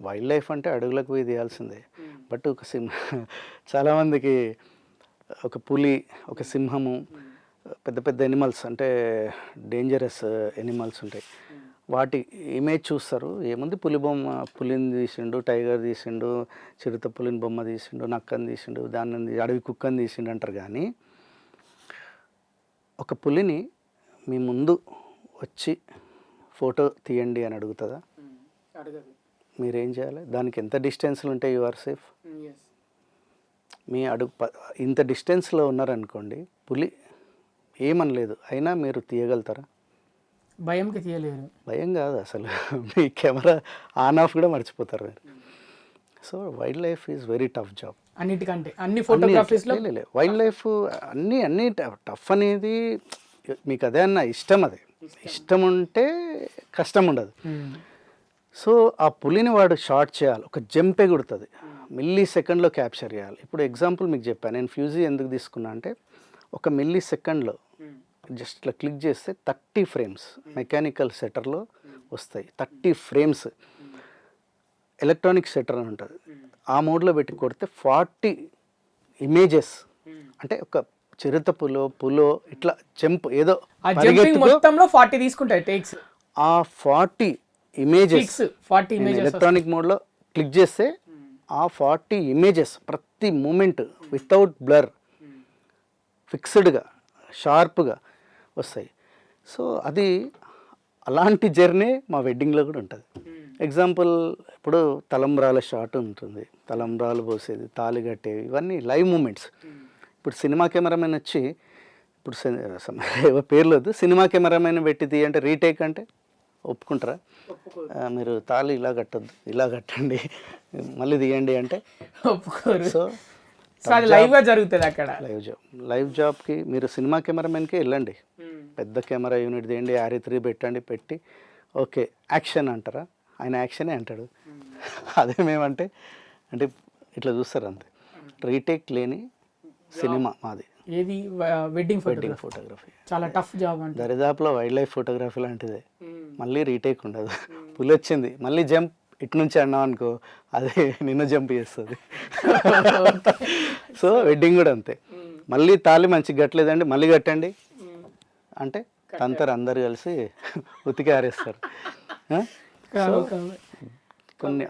వైల్డ్ లైఫ్ అంటే అడుగులకు పోయి తీయాల్సిందే. బట్ ఒక చాలామందికి ఒక పులి, ఒక సింహము, పెద్ద పెద్ద ఎనిమల్స్ అంటే డేంజరస్ ఎనిమల్స్ ఉంటాయి, వాటి ఇమేజ్ చూస్తారు. ఏముంది, పులిని తీసిండు, టైగర్ తీసిండు, చిరుత పులిని బొమ్మ తీసిండు, నక్కని తీసిండు, దాన్ని అడవి కుక్కని తీసిండు అంటారు. కానీ ఒక పులిని మీ ముందు వచ్చి ఫోటో తీయండి అని అడుగుతుందా? మీరేం చేయాలి? దానికి ఎంత డిస్టెన్స్లు ఉంటాయి, యు ఆర్ సేఫ్. మీ ఇంత డిస్టెన్స్లో ఉన్నారనుకోండి, పులి ఏమనలేదు, అయినా మీరు తీయగలుగుతారా? భయంకి తీయలేరు. భయం కాదు అసలు, మీ కెమెరా ఆన్ ఆఫ్ కూడా మర్చిపోతారు మీరు. So wild life is very tough job. అన్నిటికంటే అన్ని ఫోటోగ్రఫీస్లో వైల్డ్ లైఫ్ అన్నీ టఫ్ అనేది మీకు అదే అన్న ఇష్టం, అది ఇష్టం ఉంటే కష్టం ఉండదు. సో ఆ పులిని వాడు షార్ట్ చేయాలి, ఒక జంప్ ఎగుడుతుంది, మిల్లీ సెకండ్లో క్యాప్చర్ చేయాలి. ఇప్పుడు ఎగ్జాంపుల్ మీకు చెప్పాను, నేను ఫ్యూజీ ఎందుకు తీసుకున్నా అంటే ఒక మిల్లీ సెకండ్లో జస్ట్ ఇట్లా క్లిక్ చేస్తే 30 ఫ్రేమ్స్ మెకానికల్ సెటర్లో వస్తాయి. 30 ఫ్రేమ్స్ ఎలక్ట్రానిక్ సెటర్ అని ఉంటుంది, ఆ మోడ్లో పెట్టి కొడితే 40 ఇమేజెస్. అంటే ఒక చిరుత పులో ఇట్లా జంప్ ఏదో మొత్తంలో 40 తీసుకుంటాయి టేక్స్. ఆ 40 ఇమేజెస్ ఎలక్ట్రానిక్ మోడ్లో క్లిక్ చేస్తే ఆ 40 ఇమేజెస్ ప్రతి మూమెంట్ వితౌట్ బ్లర్ ఫిక్స్డ్గా షార్ప్గా వస్తాయి. సో అది అలాంటి జర్నీ మా వెడ్డింగ్లో కూడా ఉంటుంది. ఎగ్జాంపుల్ ఇప్పుడు తలంబ్రాల షాట్ ఉంటుంది, తలంబ్రాలు పోసేది, తాళి కట్టేవి, ఇవన్నీ లైవ్ మూమెంట్స్. ఇప్పుడు సినిమా కెమెరామెన్ వచ్చి ఇప్పుడు పేర్లు వద్దు, సినిమా కెమెరామెన్ పెట్టి తీయంటే రీటేక్ అంటే ఒప్పుకుంటారా? మీరు తాళి ఇలా కట్టొద్దు, ఇలా కట్టండి, మళ్ళీ తీయండి అంటే ఒప్పుకోరు. సో అది లైవ్గా జరుగుతుంది అక్కడ. లైవ్ జాబ్కి మీరు సినిమా కెమెరామెన్కి వెళ్ళండి, పెద్ద కెమెరా యూనిట్ తీయండి, RE3 పెట్టి ఓకే యాక్షన్ అంటారా? ఆయన యాక్షనే అంటాడు. అదే మేమంటే అంటే ఇట్లా చూస్తారు అంతే. రీటేక్ లేని సినిమా మాది. ఏది వెడ్డింగ్ ఫోటోగ్రఫీ చాలా టఫ్ జాబ్ అంటే దరిదాపులో వైల్డ్ లైఫ్ ఫోటోగ్రఫీ లాంటిదే. మళ్ళీ రీటేక్ ఉండదు. పులి వచ్చింది మళ్ళీ జంప్ ఇటు నుంచి అన్నాం అనుకో, అదే నిన్ను జంప్ చేస్తుంది. సో వెడ్డింగ్ కూడా అంతే, మళ్ళీ తాళి మంచిగా కట్టలేదండి మళ్ళీ కట్టండి అంటే తంతరు అందరు కలిసి ఉతికి ఆరేస్తారు. కొన్ని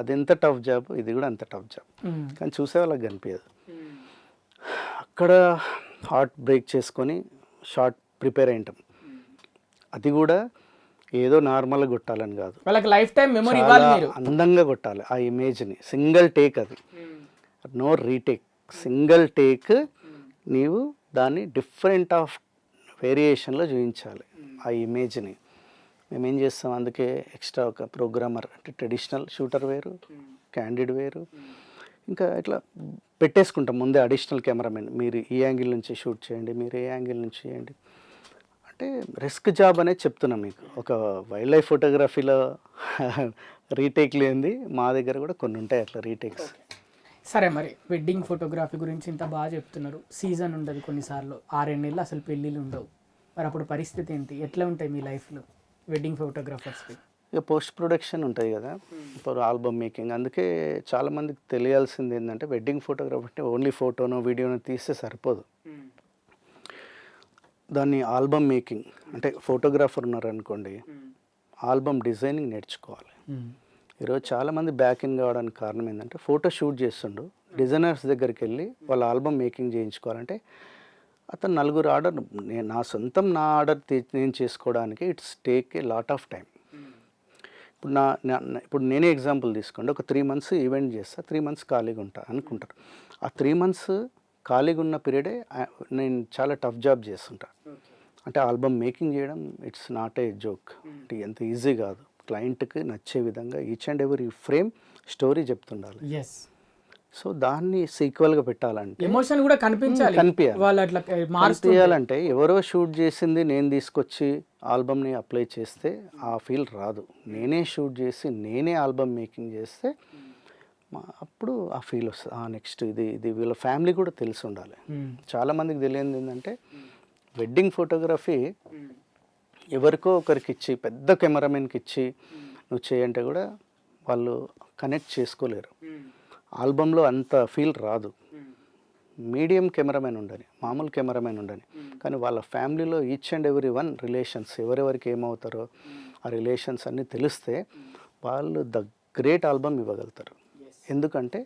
అదెంత టఫ్ జాబ్, ఇది కూడా అంత టఫ్ జాబ్, కానీ చూసే వాళ్ళకి కనిపించదు. అక్కడ హార్ట్ బ్రేక్ చేసుకొని షార్ట్ ప్రిపేర్ అయ్యాం. అది కూడా ఏదో నార్మల్గా కొట్టాలని కాదు, వాళ్ళకి లైఫ్ టైం మెమరీ ఇవ్వాలి, మీరు అందంగా కొట్టాలి ఆ ఇమేజ్ని. సింగిల్ టేక్, అది నో రీటేక్, సింగిల్ టేక్. నీవు దాన్ని డిఫరెంట్ ఆఫ్ వేరియేషన్లో చూపించాలి ఆ ఇమేజ్ని. మేమేం చేస్తాం, అందుకే ఎక్స్ట్రా ఒక ప్రోగ్రామర్ అంటే ట్రెడిషనల్ షూటర్ వేరు, క్యాండిడ్ వేరు, ఇంకా ఇట్లా పెట్టేసుకుంటాం ముందే. అడిషనల్ కెమెరామెన్ మీరు ఈ యాంగిల్ నుంచి షూట్ చేయండి, మీరు ఏ యాంగిల్ నుంచి చేయండి అంటే రిస్క్ జాబ్ అనేది చెప్తున్నాం మీకు. ఒక వైల్డ్ లైఫ్ ఫోటోగ్రఫీలో రీటేక్ లేనిది మా దగ్గర కూడా కొన్ని ఉంటాయి అట్లా రీటేక్స్. సరే, మరి వెడ్డింగ్ ఫోటోగ్రఫీ గురించి ఇంత బాగా చెప్తున్నారు. సీజన్ ఉండదు కొన్నిసార్లు, 6 నెలలు అసలు పెళ్ళిళ్ళు ఉండవు. మరి అప్పుడు పరిస్థితి ఏంటి, ఎట్లా ఉంటాయి మీ లైఫ్లో వెడ్డింగ్ ఫోటోగ్రాఫర్స్కి? ఇక పోస్ట్ ప్రొడక్షన్ ఉంటుంది కదా, ఇప్పుడు ఆల్బమ్ మేకింగ్. అందుకే చాలామందికి తెలియాల్సింది ఏంటంటే వెడ్డింగ్ ఫోటోగ్రఫీ అంటే ఓన్లీ ఫోటోనో వీడియోనో తీస్తే సరిపోదు. దాన్ని ఆల్బమ్ మేకింగ్ అంటే ఫోటోగ్రాఫర్ ఉన్నారనుకోండి, ఆల్బమ్ డిజైనింగ్ నేర్చుకోవాలి. ఈరోజు చాలామంది బ్యాక్ ఇన్ కావడానికి కారణం ఏంటంటే ఫోటో షూట్ చేస్తుండు, డిజైనర్స్ దగ్గరికి వెళ్ళి వాళ్ళ ఆల్బమ్ మేకింగ్ చేయించుకోవాలంటే అతను నలుగురు ఆర్డర్, నా సొంతం నా ఆర్డర్ నేను చేసుకోవడానికి it's take a lot of time. ఇప్పుడు నేనే ఎగ్జాంపుల్ తీసుకోండి, ఒక 3 months ఈవెంట్ చేస్తా, 3 months ఖాళీగా ఉంటా అనుకుంటారు. ఆ 3 months ఖాళీగా ఉన్న పీరియడే నేను చాలా టఫ్ జాబ్ చేస్తుంటా. అంటే ఆల్బమ్ మేకింగ్ చేయడం ఇట్స్ నాట్ ఏ జోక్, అంటే ఎంత ఈజీ కాదు. క్లయింట్కి నచ్చే విధంగా each and every frame story చెప్తుండాలి. సో దాన్ని సీక్వెల్గా పెట్టాలంటే ఎమోషన్ కూడా కనిపించాలి. వాళ్ళు అట్లా మార్చేయాలంటే ఎవరో షూట్ చేసింది నేను తీసుకొచ్చి ఆల్బమ్ని అప్లై చేస్తే ఆ ఫీల్ రాదు. నేనే షూట్ చేసి నేనే ఆల్బమ్ మేకింగ్ చేస్తే అప్పుడు ఆ ఫీల్ వస్తుంది. నెక్స్ట్ ఇది వీళ్ళ ఫ్యామిలీ కూడా తెలిసి ఉండాలి. చాలామందికి తెలియదు ఏంటంటే వెడ్డింగ్ ఫోటోగ్రఫీ ఎవరికో ఒకరికి ఇచ్చి, పెద్ద కెమెరామెన్కి ఇచ్చి నువ్వు చేయంటే కూడా వాళ్ళు కనెక్ట్ చేసుకోలేరు. ఆల్బంలో అంత ఫీల్ రాదు. మీడియం కెమెరామెన్ ఉండని, మామూలు కెమెరామెన్ ఉండని, కానీ వాళ్ళ ఫ్యామిలీలో each and every one relations ఎవరెవరికి ఏమవుతారో ఆ రిలేషన్స్ అన్నీ తెలిస్తే వాళ్ళు ద గ్రేట్ ఆల్బమ్ ఇవ్వగలుగుతారు. ఎందుకంటే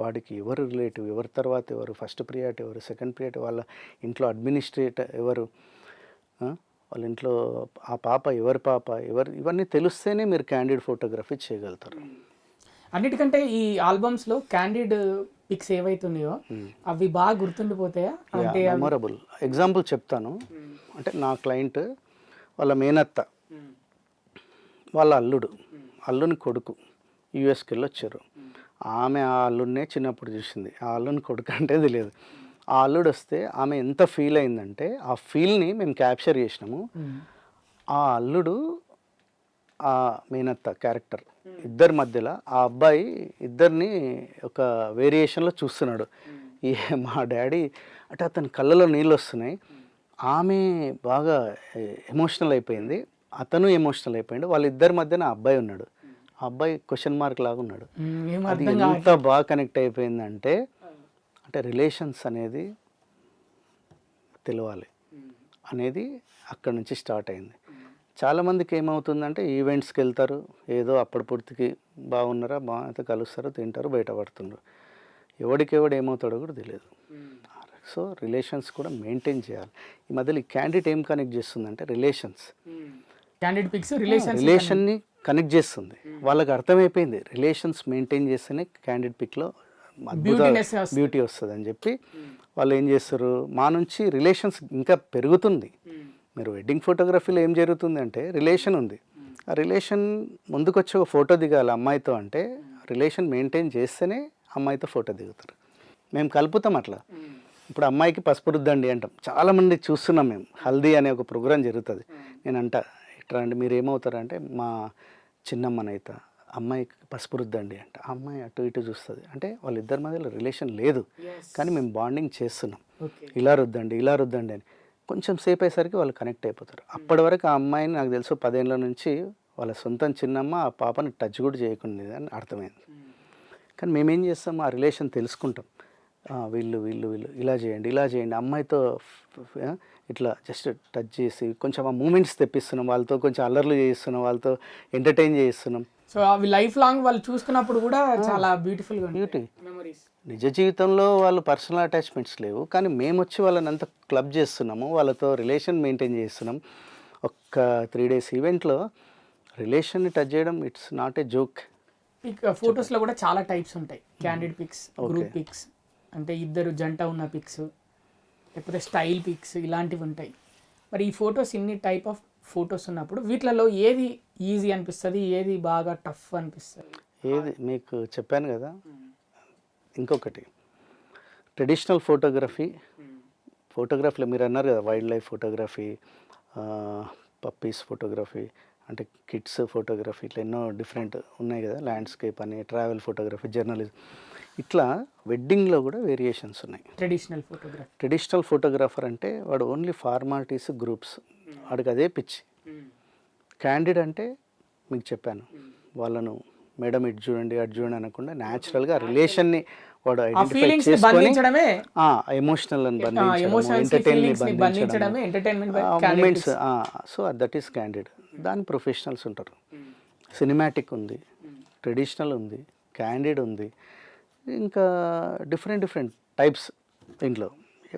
వాడికి ఎవరు రిలేటివ్, ఎవరి తర్వాత ఎవరు, ఫస్ట్ ప్రియారిటీ ఎవరు, సెకండ్ ప్రియారిటీ, వాళ్ళ ఇంట్లో అడ్మినిస్ట్రేటర్ ఎవరు, వాళ్ళ ఇంట్లో ఆ పాప ఎవరి పాప ఎవరు, ఇవన్నీ తెలిస్తేనే మీరు క్యాండిడ్ ఫోటోగ్రఫీ చేయగలుగుతారు. అన్నిటికంటే ఈ ఆల్బమ్స్లో క్యాండిడ్ పిక్స్ ఏవైతున్నాయో అవి బాగా గుర్తుండిపోతాయా? అంటే మెమొరబుల్. ఎగ్జాంపుల్ చెప్తాను. అంటే నా క్లయింట్ వాళ్ళ మేనత్త వాళ్ళ అల్లుని కొడుకు యూఎస్కి వెళ్ళి వచ్చారు. ఆమె ఆ అల్లుడినే చిన్నప్పుడు చూసింది, ఆ అల్లుని కొడుకు అంటే తెలియదు. ఆ అల్లుడు వస్తే ఆమె ఎంత ఫీల్ అయిందంటే ఆ ఫీల్ని మేము క్యాప్చర్ చేసినాము. ఆ అల్లుడు ఆ మేనత్త క్యారెక్టర్ ఇద్దరి మధ్యలో ఆ అబ్బాయి ఇద్దరిని ఒక వేరియేషన్లో చూస్తున్నాడు. మా డాడీ అంటే అతని కళ్ళలో నీళ్ళు వస్తున్నాయి. ఆమె బాగా ఎమోషనల్ అయిపోయింది, అతను ఎమోషనల్ అయిపోయింది. వాళ్ళిద్దరి మధ్యన ఆ అబ్బాయి ఉన్నాడు. ఆ అబ్బాయి క్వశ్చన్ మార్క్ లాగా ఉన్నాడు. అది ఎంత బాగా కనెక్ట్ అయిపోయిందంటే అంటే రిలేషన్స్ అనేది తెలవాలి అనేది అక్కడ నుంచి స్టార్ట్ అయింది. చాలామందికి ఏమవుతుందంటే ఈవెంట్స్కి వెళ్తారు, ఏదో అప్పటి పూర్తికి బాగున్నారా, బాగా కలుస్తారు, తింటారు, బయటపడుతున్నారు. ఎవడికెవడు ఏమవుతాడో కూడా తెలియదు. సో రిలేషన్స్ కూడా మెయింటైన్ చేయాలి. ఈ మధ్యలో ఈ క్యాండిడేట్ ఏం కనెక్ట్ చేస్తుందంటే రిలేషన్ని కనెక్ట్ చేస్తుంది. వాళ్ళకి అర్థమైపోయింది రిలేషన్స్ మెయింటైన్ చేస్తేనే క్యాండిడేట్ పిక్లో బ్యూటీ వస్తుంది అని చెప్పి వాళ్ళు ఏం చేస్తారు, మా నుంచి రిలేషన్స్ ఇంకా పెరుగుతుంది. మీరు వెడ్డింగ్ ఫోటోగ్రఫీలో ఏం జరుగుతుంది అంటే రిలేషన్ ఉంది, ఆ రిలేషన్ ముందుకు వచ్చి ఒక ఫోటో దిగాలి అమ్మాయితో అంటే రిలేషన్ మెయింటైన్ చేస్తేనే అమ్మాయితో ఫోటో దిగుతారు. మేము కలుపుతాం అట్లా. ఇప్పుడు అమ్మాయికి పసుపు రుద్దండి అంటాం, చాలామంది చూస్తున్నాం మేము. హల్దీ అనే ఒక ప్రోగ్రాం జరుగుతుంది. నేను అంట ఇట్లా అండి మీరు ఏమవుతారంటే మా చిన్నమ్మనైతే అమ్మాయికి పసుపు రుద్దండి అంట. ఆ అమ్మాయి అటు ఇటు చూస్తుంది, అంటే వాళ్ళిద్దరి మధ్యలో రిలేషన్ లేదు కానీ మేము బాండింగ్ చేస్తున్నాం, ఇలా రుద్దండి అని. కొంచెం సేపు అయ్యేసరికి వాళ్ళు కనెక్ట్ అయిపోతారు. అప్పటి వరకు ఆ అమ్మాయిని నాకు తెలుసు 10 ఏళ్ళ నుంచి వాళ్ళ సొంతం చిన్నమ్మ ఆ పాపని టచ్ కూడా చేయకుండా అని అర్థమైంది. కానీ మేమేం చేస్తాం, ఆ రిలేషన్ తెలుసుకుంటాం. వీళ్ళు ఇలా చేయండి అమ్మాయితో ఇట్లా జస్ట్ టచ్ చేసి కొంచెం ఆ మూమెంట్స్ తెప్పిస్తున్నాం, వాళ్ళతో కొంచెం అల్లర్లు చేయిస్తున్నాం, వాళ్ళతో ఎంటర్టైన్ చేయిస్తున్నాం. సో అవి లైఫ్ లాంగ్ వాళ్ళు చూస్తున్నప్పుడు కూడా చాలా బ్యూటిఫుల్గా బ్యూటీ. నిజ జీవితంలో వాళ్ళు పర్సనల్ అటాచ్మెంట్స్ లేవు, కానీ మేము వచ్చి వాళ్ళని అంతా క్లబ్ చేస్తున్నాము, వాళ్ళతో రిలేషన్ మెయింటైన్ చేస్తున్నాం. ఒక్క 3 days ఈవెంట్లో రిలేషన్ని టచ్ చేయడం ఇట్స్ నాట్ ఏ జోక్. ఫొటోస్లో కూడా చాలా టైప్స్ ఉంటాయి. క్యాండిడ్ పిక్స్, గ్రూప్ పిక్స్, అంటే ఇద్దరు జంట ఉన్న పిక్స్, లేకపోతే స్టైల్ పిక్స్, ఇలాంటివి ఉంటాయి. మరి ఈ ఫొటోస్ ఇన్ని టైప్ ఆఫ్ ఫొటోస్ ఉన్నప్పుడు వీటిలలో ఏది ఈజీ అనిపిస్తుంది, ఏది బాగా టఫ్ అనిపిస్తుంది? ఏది మీకు చెప్పాను కదా. ఇంకొకటి ట్రెడిషనల్ ఫోటోగ్రఫీలో మీరు అన్నారు కదా wild life photography, puppies photography, అంటే కిడ్స్ ఫోటోగ్రఫీ ఇట్లా ఎన్నో డిఫరెంట్ ఉన్నాయి కదా, ల్యాండ్స్కేప్ అని, ట్రావెల్ ఫోటోగ్రఫీ, జర్నలిజం, ఇట్లా వెడ్డింగ్లో కూడా వేరియేషన్స్ ఉన్నాయి. ట్రెడిషనల్ ఫోటోగ్రాఫర్ అంటే వాడు ఓన్లీ ఫార్మాలిటీస్, గ్రూప్స్, వాడికి అదే పిచ్చి. క్యాండిడ్ అంటే మీకు చెప్పాను, వాళ్ళను మేడం ఇటు చూడండి అటు చూడండి అనకుండా న్యాచురల్గా రిలేషన్ని వాడు ఐడెంటిఫై చేసుకొని ఎమోషనల్ అని బంధించడం, moments, so that is candid. దాని ప్రొఫెషనల్స్ ఉంటారు. సినిమాటిక్ ఉంది, ట్రెడిషనల్ ఉంది, క్యాండిడ్ ఉంది, ఇంకా డిఫరెంట్ టైప్స్. దీంట్లో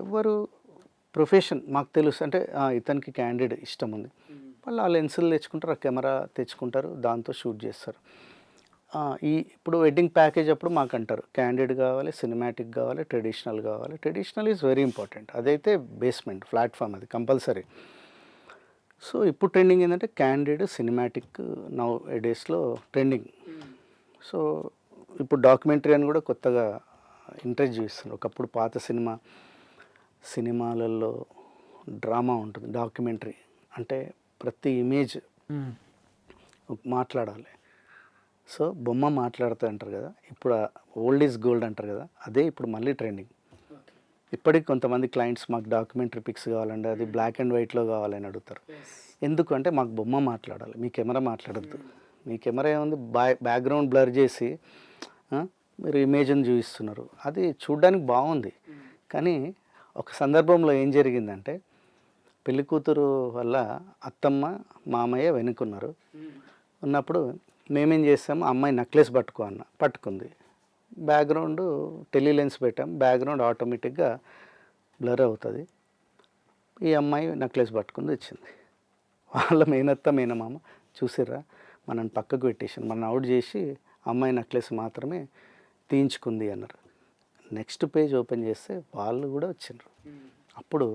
ఎవరు ప్రొఫెషన్ మాకు తెలుసు అంటే ఇతనికి క్యాండిడ్ ఇష్టం ఉంది, వాళ్ళు ఆ లెన్సులు తెచ్చుకుంటారు, ఆ కెమెరా తెచ్చుకుంటారు, దాంతో షూట్ చేస్తారు. ఇప్పుడు వెడ్డింగ్ ప్యాకేజ్ అప్పుడు మాకు అంటారు క్యాండిడ్ కావాలి, సినిమాటిక్ కావాలి, ట్రెడిషనల్ కావాలి. ట్రెడిషనల్ ఈజ్ వెరీ ఇంపార్టెంట్, అదైతే బేస్మెంట్ ప్లాట్ఫామ్, అది కంపల్సరీ. సో ఇప్పుడు ట్రెండింగ్ ఏంటంటే క్యాండిడ్, సినిమాటిక్ నౌ డేస్లో ట్రెండింగ్. సో ఇప్పుడు డాక్యుమెంటరీ అని కూడా కొత్తగా ఇంట్రడ్యూస్ చేస్తున్నారు. ఒకప్పుడు పాత సినిమాలలో డ్రామా ఉంటుంది, డాక్యుమెంటరీ అంటే ప్రతి ఇమేజ్ మాట్లాడాలి. సో బొమ్మ మాట్లాడుతూ అంటారు కదా, ఇప్పుడు ఓల్డ్ ఈజ్ గోల్డ్ అంటారు కదా, అదే ఇప్పుడు మళ్ళీ ట్రెండింగ్. ఇప్పటికి కొంతమంది క్లయింట్స్ మాకు డాక్యుమెంటరీ పిక్స్ కావాలంటే అది బ్లాక్ అండ్ వైట్లో కావాలని అడుగుతారు. ఎందుకు అంటే మాకు బొమ్మ మాట్లాడాలి, మీ కెమెరా మాట్లాడద్దు. మీ కెమెరా ఏముంది, బ్యాక్గ్రౌండ్ బ్లర్ చేసి మీరు ఇమేజ్ని చూపిస్తున్నారు, అది చూడ్డానికి బాగుంది. కానీ ఒక సందర్భంలో ఏం జరిగిందంటే పెళ్లి కూతురు వల్ల అత్తమ్మ మామయ్య వెనుకున్నారు. ఉన్నప్పుడు మేమేం చేస్తాము, అమ్మాయి నెక్లెస్ పట్టుకుంది, బ్యాక్గ్రౌండ్ టెలిలెన్స్ పెట్టాం, బ్యాక్గ్రౌండ్ ఆటోమేటిక్గా బ్లర్ అవుతుంది. ఈ అమ్మాయి నెక్లెస్ పట్టుకుంది వచ్చింది. వాళ్ళ మేనత్త మేనమామ చూసిర్రా, మనని పక్కకు పెట్టేసాను, మనం అవుట్ చేసి అమ్మాయి నెక్లెస్ మాత్రమే తీయించుకుంది అన్నారు. నెక్స్ట్ పేజ్ ఓపెన్ చేస్తే వాళ్ళు కూడా వచ్చిండ్రు. అప్పుడు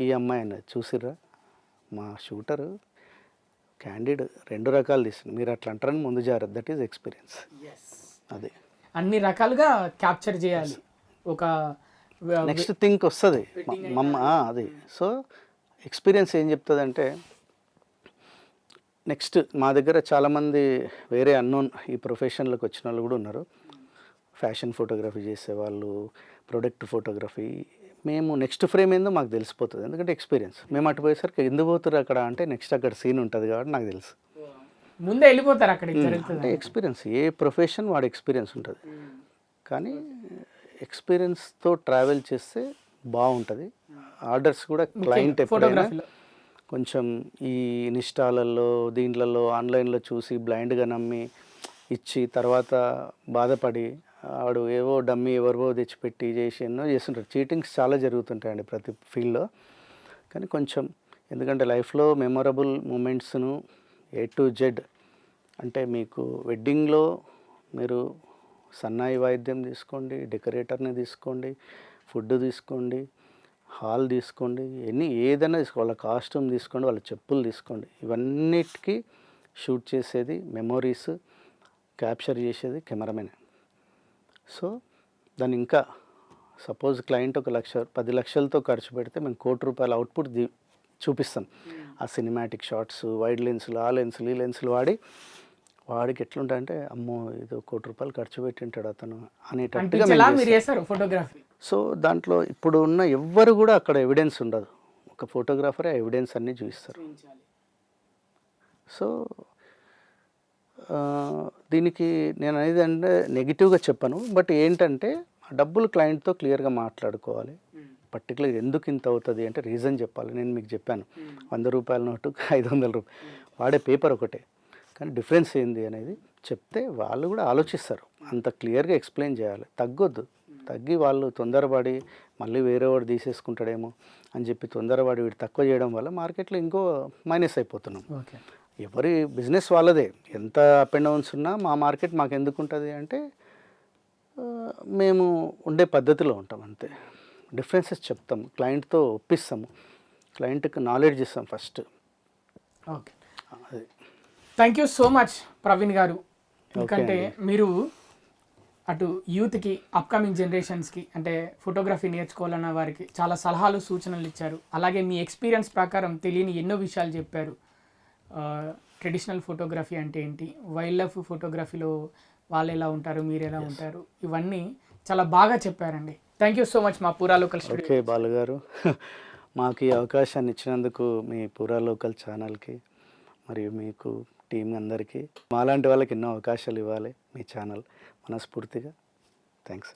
ఈ అమ్మాయి అన్నది, చూసిర్రా మా షూటరు క్యాండిడ్ 2 రకాలు తీసింది, మీరు అట్లా అంటారని ముందు జాగ్రత్త. That is experience. అదే అన్ని రకాలుగా క్యాప్చర్ చేయాలి. ఒక నెక్స్ట్ థింక్ వస్తుంది అది. సో ఎక్స్పీరియన్స్ ఏం చెప్తుంది అంటే, నెక్స్ట్ మా దగ్గర చాలామంది వేరే అన్నోన్ ఈ ప్రొఫెషన్లోకి వచ్చిన వాళ్ళు కూడా ఉన్నారు. ఫ్యాషన్ ఫోటోగ్రఫీ చేసేవాళ్ళు, ప్రొడక్ట్ ఫోటోగ్రఫీ. మేము నెక్స్ట్ ఫ్రేమ్ ఏందో మాకు తెలిసిపోతుంది, ఎందుకంటే ఎక్స్పీరియన్స్. మేము అటు పోయేసరికి ఎందుకు పోతారు అక్కడ అంటే నెక్స్ట్ అక్కడ సీన్ ఉంటుంది కాబట్టి నాకు తెలుసు, ముందే వెళ్ళిపోతారు అక్కడ. అంటే ఎక్స్పీరియన్స్, ఏ ప్రొఫెషన్ వాడి ఎక్స్పీరియన్స్ ఉంటుంది. కానీ ఎక్స్పీరియన్స్తో ట్రావెల్ చేస్తే బాగుంటుంది. ఆర్డర్స్ కూడా క్లయింట్ ఎప్పుడైనా కొంచెం ఈ ఇన్స్టాలలో దీంట్లలో ఆన్లైన్లో చూసి బ్లైండ్గా నమ్మి ఇచ్చి తర్వాత బాధపడి వాడు ఏవో డమ్మీ ఎవరివో తెచ్చిపెట్టి చేసి ఎన్నో చేస్తుంటారు. చీటింగ్స్ చాలా జరుగుతుంటాయండి ప్రతి ఫీల్డ్లో. కానీ కొంచెం ఎందుకంటే లైఫ్లో మెమొరబుల్ మూమెంట్స్ను A to Z అంటే మీకు వెడ్డింగ్లో మీరు సన్నాయి వాయిద్యం తీసుకోండి, డెకరేటర్ని తీసుకోండి, ఫుడ్ తీసుకోండి, హాల్ తీసుకోండి, ఏదైనా తీసుకోండి, వాళ్ళ కాస్ట్యూమ్ తీసుకోండి, వాళ్ళ చెప్పులు తీసుకోండి, ఇవన్నిటికీ షూట్ చేసేది, మెమోరీస్ క్యాప్చర్ చేసేది కెమెరామెన్. సో దాన్ని ఇంకా సపోజ్ క్లయింట్ 1 లక్ష 10 లక్షలతో ఖర్చు పెడితే మేము ₹1 కోటి అవుట్పుట్ చూపిస్తాం. ఆ సినిమాటిక్ షాట్స్, వైడ్ లెన్సులు, ఆ లెన్సులు, ఈ లెన్సులు వాడికి ఎట్లుంటాయంటే అమ్మో ఇది ₹1 కోటి ఖర్చు పెట్టింటాడు అతను అనేటట్టుగా ఫోటోగ్రఫీ. సో దాంట్లో ఇప్పుడు ఉన్న ఎవ్వరు కూడా అక్కడ ఎవిడెన్స్ ఉండదు, ఒక ఫోటోగ్రాఫరే ఎవిడెన్స్ అన్నీ చూపిస్తారు. సో దీనికి నేను అనేది అంటే నెగిటివ్గా చెప్పను, బట్ ఏంటంటే డబ్బులు క్లయింట్తో క్లియర్గా మాట్లాడుకోవాలి. పర్టికులర్ ఎందుకు ఇంత అవుతుంది అంటే రీజన్ చెప్పాలి. నేను మీకు చెప్పాను ₹100 నోటు 500 రూపాయలు వాడే పేపర్ ఒకటే, కానీ డిఫరెన్స్ ఏంది అనేది చెప్తే వాళ్ళు కూడా ఆలోచిస్తారు. అంత క్లియర్గా ఎక్స్ప్లెయిన్ చేయాలి. తగ్గి వాళ్ళు తొందరపడి మళ్ళీ వేరే వాడు తీసేసుకుంటాడేమో అని చెప్పి తొందరపడి వీడు తక్కువ చేయడం వల్ల మార్కెట్లో ఇంకో మైనస్ అయిపోతున్నాం. ఎవరి బిజినెస్ వాళ్ళదే, ఎంత అప్ అండ్ డౌన్స్ ఉన్నా మా మార్కెట్ మాకు ఎందుకు ఉంటుంది అంటే మేము ఉండే పద్ధతిలో ఉంటాం అంతే. డిఫరెన్సెస్ చెప్తాం, క్లయింట్తో ఒప్పిస్తాము, క్లయింట్కి నాలెడ్జ్ ఇస్తాం first. Okay, thank you so much Praveen గారు. ఎందుకంటే మీరు అటు యూత్కి, అప్కమింగ్ జనరేషన్స్కి అంటే ఫోటోగ్రఫీ నేర్చుకోవాలన్న వారికి చాలా సలహాలు, సూచనలు ఇచ్చారు. అలాగే మీ ఎక్స్పీరియన్స్ ప్రకారం తెలియని ఎన్నో విషయాలు చెప్పారు. ట్రెడిషనల్ ఫోటోగ్రఫీ అంటే ఏంటి, వైల్డ్ లైఫ్ ఫోటోగ్రఫీలో వాళ్ళు ఎలా ఉంటారు, మీరు ఎలా ఉంటారు, ఇవన్నీ చాలా బాగా చెప్పారండి. థ్యాంక్ యూ సో మచ్ మా పూరా లోకల్ స్టూడియో. ఓకే బాలుగారు, మాకు ఈ అవకాశాన్ని ఇచ్చినందుకు మీ పూరా లోకల్ ఛానల్కి మరియు మీకు టీం అందరికీ, మాలాంటి వాళ్ళకి ఎన్నో అవకాశాలు ఇవ్వాలి మీ ఛానల్. మనస్ఫూర్తిగా థ్యాంక్స్.